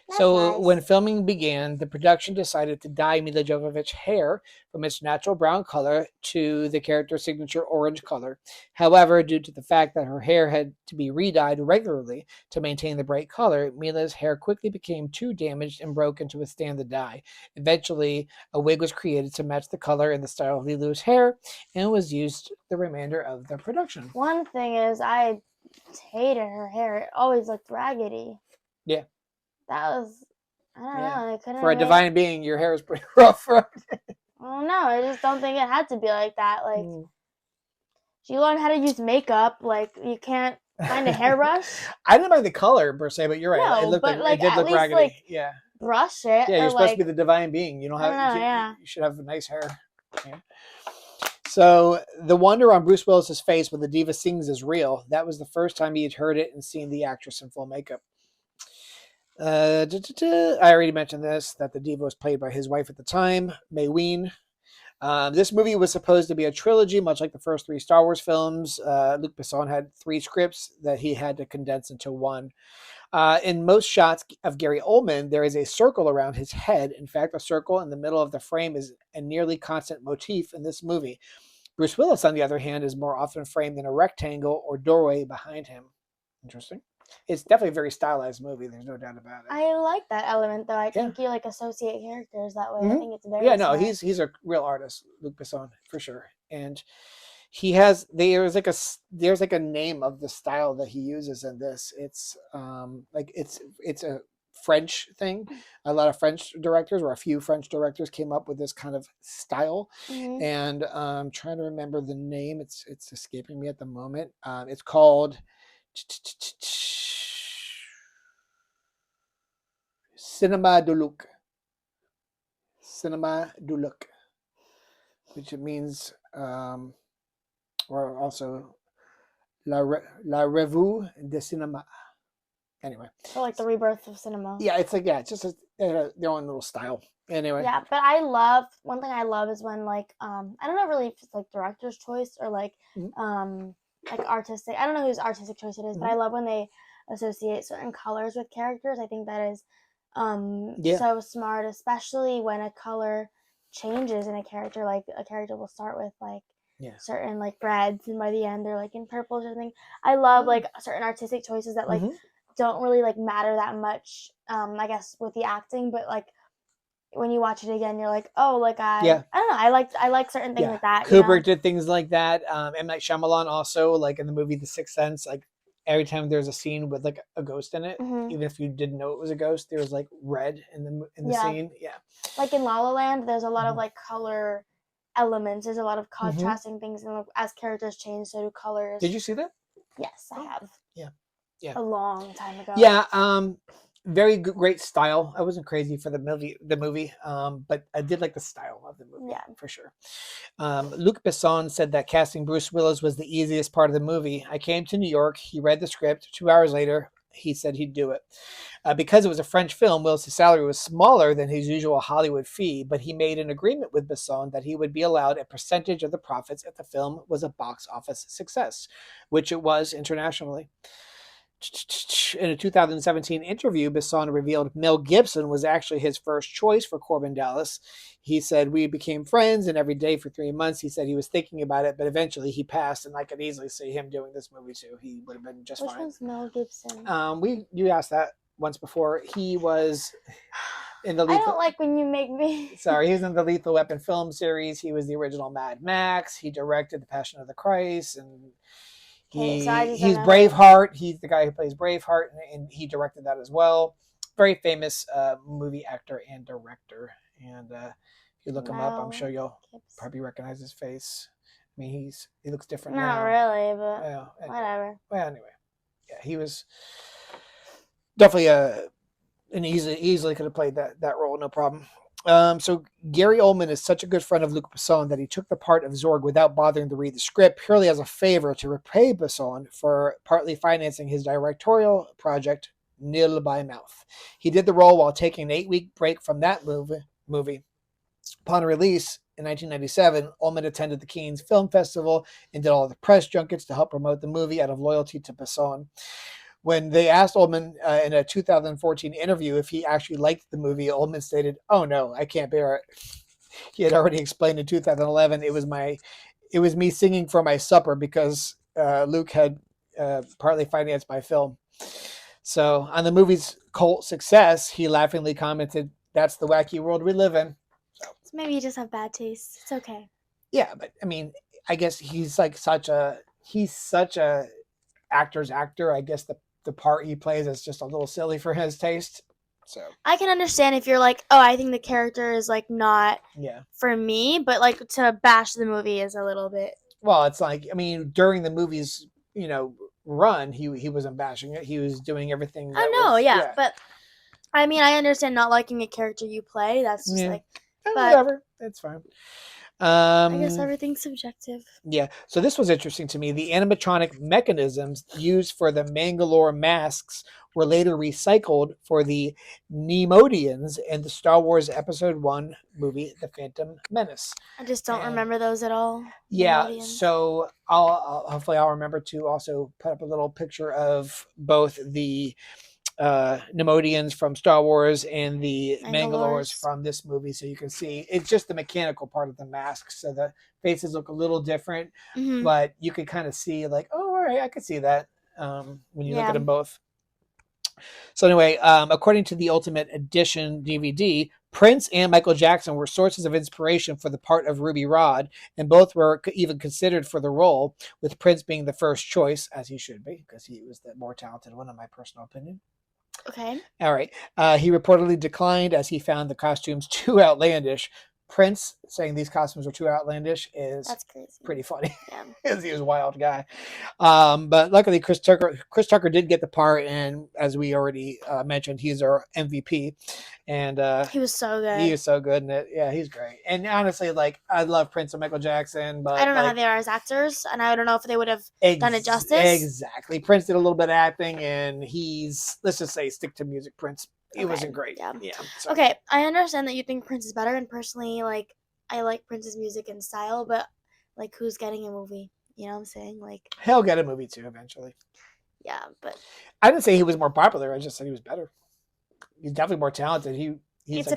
A: That's
B: So
A: nice.
B: when filming began, the production decided to dye Milla Jovovich's hair from its natural brown color to the character's signature orange color. However, due to the fact that her hair had to be re-dyed regularly to maintain the bright color, Milla's hair quickly became too damaged and broken to withstand the dye. Eventually, a wig was created to match the color and the style of Leeloo's hair and was used the remainder of the production.
A: One thing is, I hated her hair. It always looked raggedy.
B: Yeah.
A: That was, I don't know. I couldn't
B: For a
A: make-
B: divine being, your hair is pretty rough, right?
A: I don't know. I just don't think it had to be like that. Like, she learned how to use makeup. Like, you can't find a hairbrush.
B: I didn't mind the color per se, but you're right.
A: No,
B: it looked
A: but,
B: like, it did
A: at
B: look
A: least,
B: raggedy.
A: like,
B: Yeah.
A: Brush it.
B: Yeah,
A: or
B: you're supposed
A: like,
B: to be the divine being. You don't have.
A: I don't know,
B: you,
A: yeah.
B: you should have nice hair. Yeah. So the wonder on Bruce Willis's face when the diva sings is real. That was the first time he had heard it and seen the actress in full makeup. I already mentioned this, that the diva was played by his wife at the time, May Ween. This movie was supposed to be a trilogy, much like the first 3 Star Wars films. Luc Besson had 3 scripts that he had to condense into one. In most shots of Gary Oldman, there is a circle around his head. In fact, a circle in the middle of the frame is a nearly constant motif in this movie. Bruce Willis, on the other hand, is more often framed in a rectangle or doorway behind him. Interesting. It's definitely a very stylized movie. There's no doubt about it.
A: I like that element, though. I think you like associate characters that way. I think it's very
B: no,
A: smart.
B: he's a real artist, Luc Besson, for sure. And he has there's like a name of the style that he uses in this. It's it's a French thing. A lot of French directors, or a few French directors, came up with this kind of style. And I'm trying to remember the name. It's escaping me at the moment. It's called Cinema du Luc. Cinema du Luc, which it means, or also La Revue de Cinema. Anyway.
A: So like the rebirth of cinema.
B: Yeah, it's like, it's just their own little style. Anyway.
A: Yeah, but one thing I love is when like, I don't know really if it's like director's choice or like, like artistic. I don't know whose artistic choice it is, but I love when they associate certain colors with characters. I think that is so smart, especially when a color changes in a character. Like a character will start with like certain like reds, and by the end they're like in purple or something. I love like certain artistic choices that like don't really like matter that much, I guess, with the acting, but like when you watch it again, you're like, oh, like
B: Yeah.
A: I don't know, I like certain things like that.
B: Kubrick did things like that. M. Night Shyamalan also, like in the movie The Sixth Sense, like every time there's a scene with like a ghost in it, even if you didn't know it was a ghost, there was like red in the scene. Yeah.
A: Like in La La Land, there's a lot of like color elements. There's a lot of contrasting things, and as characters change, so do colors.
B: Did you see that?
A: Yes, I have.
B: Yeah.
A: A long time ago.
B: Yeah. Very great style. I wasn't crazy for the movie, but I did like the style of the movie, for sure. Luc Besson said that casting Bruce Willis was the easiest part of the movie. I came to New York. He read the script. 2 hours later, he said he'd do it. Because it was a French film, Willis' salary was smaller than his usual Hollywood fee, but he made an agreement with Besson that he would be allowed a percentage of the profits if the film was a box office success, which it was internationally. In a 2017 interview, Besson revealed Mel Gibson was actually his first choice for Corbin Dallas. He said, we became friends, and every day for 3 months, he said he was thinking about it, but eventually he passed, and I could easily see him doing this movie too. He would have been just fine.
A: Which one's Mel Gibson?
B: You asked that once before. He was in the
A: I don't like when you make me...
B: Sorry, he's in the Lethal Weapon film series. He was the original Mad Max. He directed The Passion of the Christ, and he's Braveheart. He's the guy who plays Braveheart, and he directed that as well. Very famous movie actor and director. And if you look him up, I'm sure you'll probably recognize his face. I mean, he looks different now.
A: Not really, but
B: anyway.
A: whatever.
B: Well, anyway, yeah, he was definitely and easily could have played that role, no problem. So Gary Oldman is such a good friend of Luc Besson that he took the part of Zorg without bothering to read the script, purely as a favor to repay Besson for partly financing his directorial project, Nil by Mouth. He did the role while taking an 8-week break from that movie. Upon release in 1997, Ullman attended the Cannes Film Festival and did all the press junkets to help promote the movie out of loyalty to Besson. When they asked Ullman in a 2014 interview if he actually liked the movie, Ullman stated, "Oh no, I can't bear it." He had already explained in 2011, it was me singing for my supper because Luke had partly financed my film. So on the movie's cult success, he laughingly commented, "That's the wacky world we live in."
A: So maybe you just have bad taste. It's okay.
B: Yeah, but I mean, I guess he's such a actor's actor. I guess the part he plays is just a little silly for his taste. So
A: I can understand if you're like, oh, I think the character is like not for me, but like to bash the movie is a little bit.
B: Well, it's like, I mean, during the movie's, run, he wasn't bashing it. He was doing everything.
A: I know, yeah, but I mean, I understand not liking a character you play. That's just like, but
B: whatever. That's fine.
A: I guess everything's subjective.
B: Yeah. So this was interesting to me. The animatronic mechanisms used for the Mangalore masks were later recycled for the Nemodians in the Star Wars Episode 1 movie, The Phantom Menace.
A: I just don't remember those at all.
B: Yeah.
A: Nemodians.
B: So hopefully I'll remember to also put up a little picture of both the Nemodians from Star Wars and the Mangalores from this movie, so you can see it's just the mechanical part of the mask, so the faces look a little different, but you can kind of see like, oh, all right, I could see that when you look at them both. So anyway, according to the Ultimate Edition DVD, Prince and Michael Jackson were sources of inspiration for the part of Ruby Rhod, and both were even considered for the role, with Prince being the first choice, as he should be, because he was the more talented one, in my personal opinion.
A: Okay.
B: All right. He reportedly declined as he found the costumes too outlandish. Prince saying these costumes are too outlandish is pretty funny. Yeah. Because he was a wild guy. But luckily, Chris Tucker did get the part, and as we already mentioned, he's our MVP. And
A: he was so good.
B: He was so good in it. Yeah, he's great. And honestly, like, I love Prince and Michael Jackson, but
A: I don't know how they are as actors, and I don't know if they would have done it justice.
B: Exactly. Prince did a little bit of acting, and let's just say, stick to music, Prince. It wasn't great. Yeah. So.
A: Okay, I understand that you think Prince is better, and personally, like, I like Prince's music and style, but like, who's getting a movie? You know what I'm saying? Like,
B: he'll get a movie too eventually.
A: Yeah, but
B: I didn't say he was more popular. I just said he was better. He's definitely more talented. He was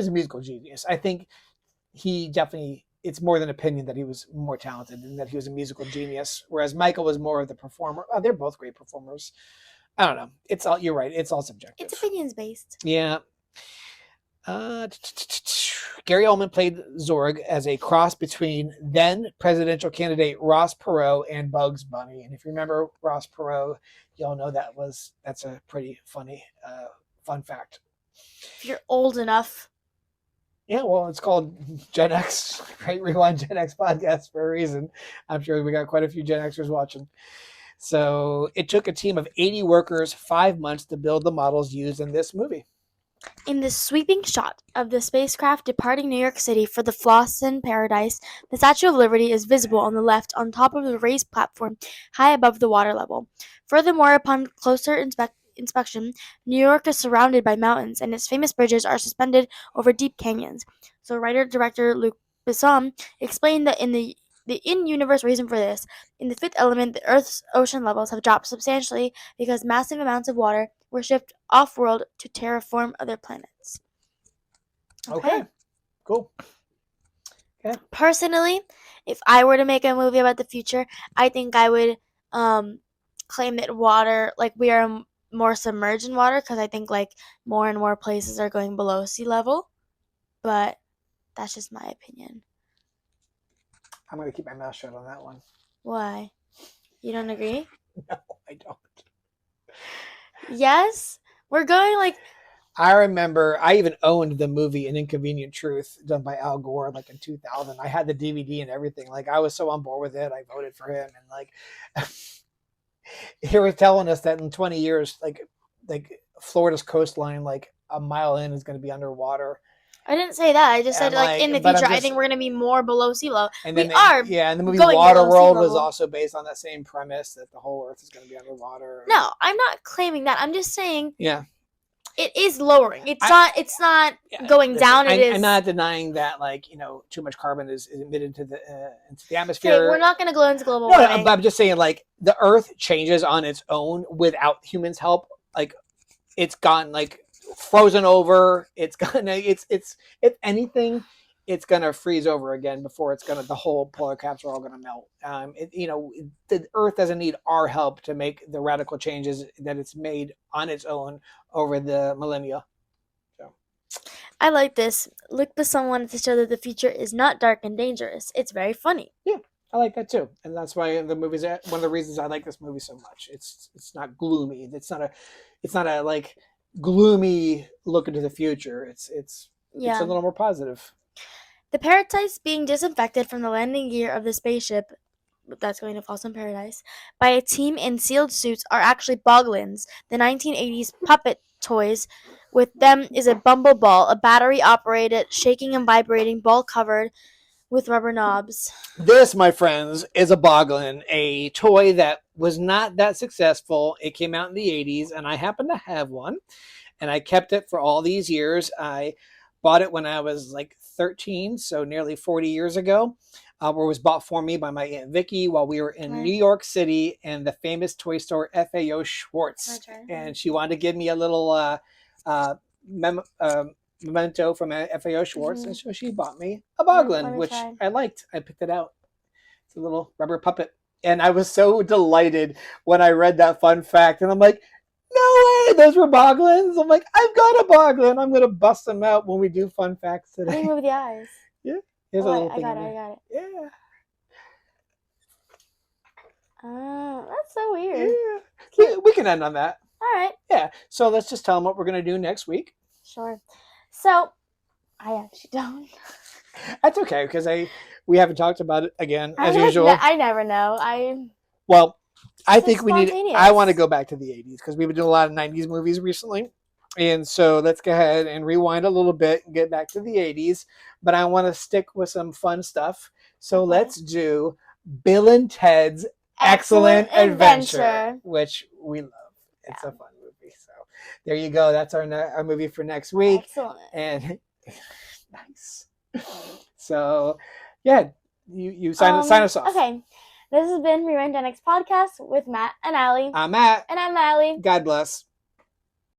B: a musical genius. I think he definitely. It's more than opinion that he was more talented and that he was a musical genius. Whereas Michael was more of the performer. Oh, they're both great performers. I don't know. You're right. It's all subjective.
A: It's opinions based.
B: Yeah. Gary Oldman played Zorg as a cross between then presidential candidate Ross Perot and Bugs Bunny. And if you remember Ross Perot, you'll know that's a pretty funny fun fact.
A: If you're old enough.
B: Yeah, well, it's called GenX, right? Rewind GenX podcast for a reason. I'm sure we got quite a few Gen Xers watching. So it took a team of 80 workers 5 months to build the models used in this movie.
A: In the sweeping shot of the spacecraft departing New York City for the Flossin Paradise, the Statue of Liberty is visible on the left on top of the raised platform high above the water level. Furthermore, upon closer inspection, New York is surrounded by mountains, and its famous bridges are suspended over deep canyons. So writer-director Luc Besson explained that the in-universe reason for this, in the fifth element, the Earth's ocean levels have dropped substantially because massive amounts of water were shipped off-world to terraform other planets.
B: Okay. Cool.
A: Yeah. Personally, if I were to make a movie about the future, I think I would claim that water, like we are more submerged in water, because I think like more and more places are going below sea level. But that's just my opinion.
B: I'm going to keep my mouth shut on that one.
A: Why? You don't agree?
B: No, I don't.
A: Yes? We're going like...
B: I remember I even owned the movie An Inconvenient Truth done by Al Gore like in 2000. I had the DVD and everything. Like I was so on board with it. I voted for him. And like he was telling us that in 20 years, like Florida's coastline, like a mile in is going to be underwater.
A: I didn't say that. I just said like in the future, I think we're going to be more below sea level. And then
B: and the movie Waterworld was also based on that same premise that the whole Earth is going to be underwater.
A: No, I'm not claiming that. I'm just saying.
B: Yeah.
A: It is lowering. It's not going down.
B: I'm not denying that, like, too much carbon is emitted into the atmosphere.
A: Okay, we're not going to go into global warming.
B: No, but I'm just saying, like, the Earth changes on its own without humans' help. Like, it's gone, like, frozen over. It's if anything, it's gonna freeze over again before the whole polar caps are all gonna melt. The Earth doesn't need our help to make the radical changes that it's made on its own over the millennia. So,
A: I like this. Luc Besson wanted to show that the future is not dark and dangerous. It's very funny.
B: Yeah, I like that too, and that's why the movie's one of the reasons I like this movie so much. It's not gloomy. It's not a like gloomy look into the future. It's a little more positive.
A: The parasites being disinfected from the landing gear of the spaceship that's going to Flossin Paradise by a team in sealed suits are actually Boglins, the 1980s puppet toys. With them is a bumble ball, a battery-operated, shaking and vibrating ball covered with rubber knobs.
B: This, my friends, is a Boglin, a toy that was not that successful. It came out in the 80s, and I happen to have one, and I kept it for all these years. I bought it when I was like 13, so nearly 40 years ago, where it was bought for me by my Aunt Vicky while we were in New York City in the famous toy store FAO Schwartz. And she wanted to give me a little memento from FAO Schwartz, and so she bought me a Boglin, which I liked. I picked it out. It's a little rubber puppet. And I was so delighted when I read that fun fact, and I'm like, no way, those were Boglins. I'm like, I've got a Boglin. I'm going to bust them out when we do fun facts today.
A: Let me move the eyes.
B: Yeah. Here's a little thing.
A: I got it.
B: Yeah.
A: That's so weird.
B: Yeah. We can end on that.
A: All right.
B: Yeah. So let's just tell them what we're going to do next week.
A: Sure. So, I actually don't.
B: That's okay, because we haven't talked about it again, as usual.
A: I never know.
B: I think I want to go back to the 80s because we've been doing a lot of 90s movies recently. And so let's go ahead and rewind a little bit and get back to the 80s. But I want to stick with some fun stuff. So let's do Bill and Ted's Excellent Adventure, which we love. It's a fun movie. So there you go. That's our movie for next week.
A: Excellent.
B: And nice. So, yeah, you sign us off.
A: Okay. This has been Rewind GenX Podcast with Matt and Allie.
B: I'm Matt.
A: And I'm Allie.
B: God bless.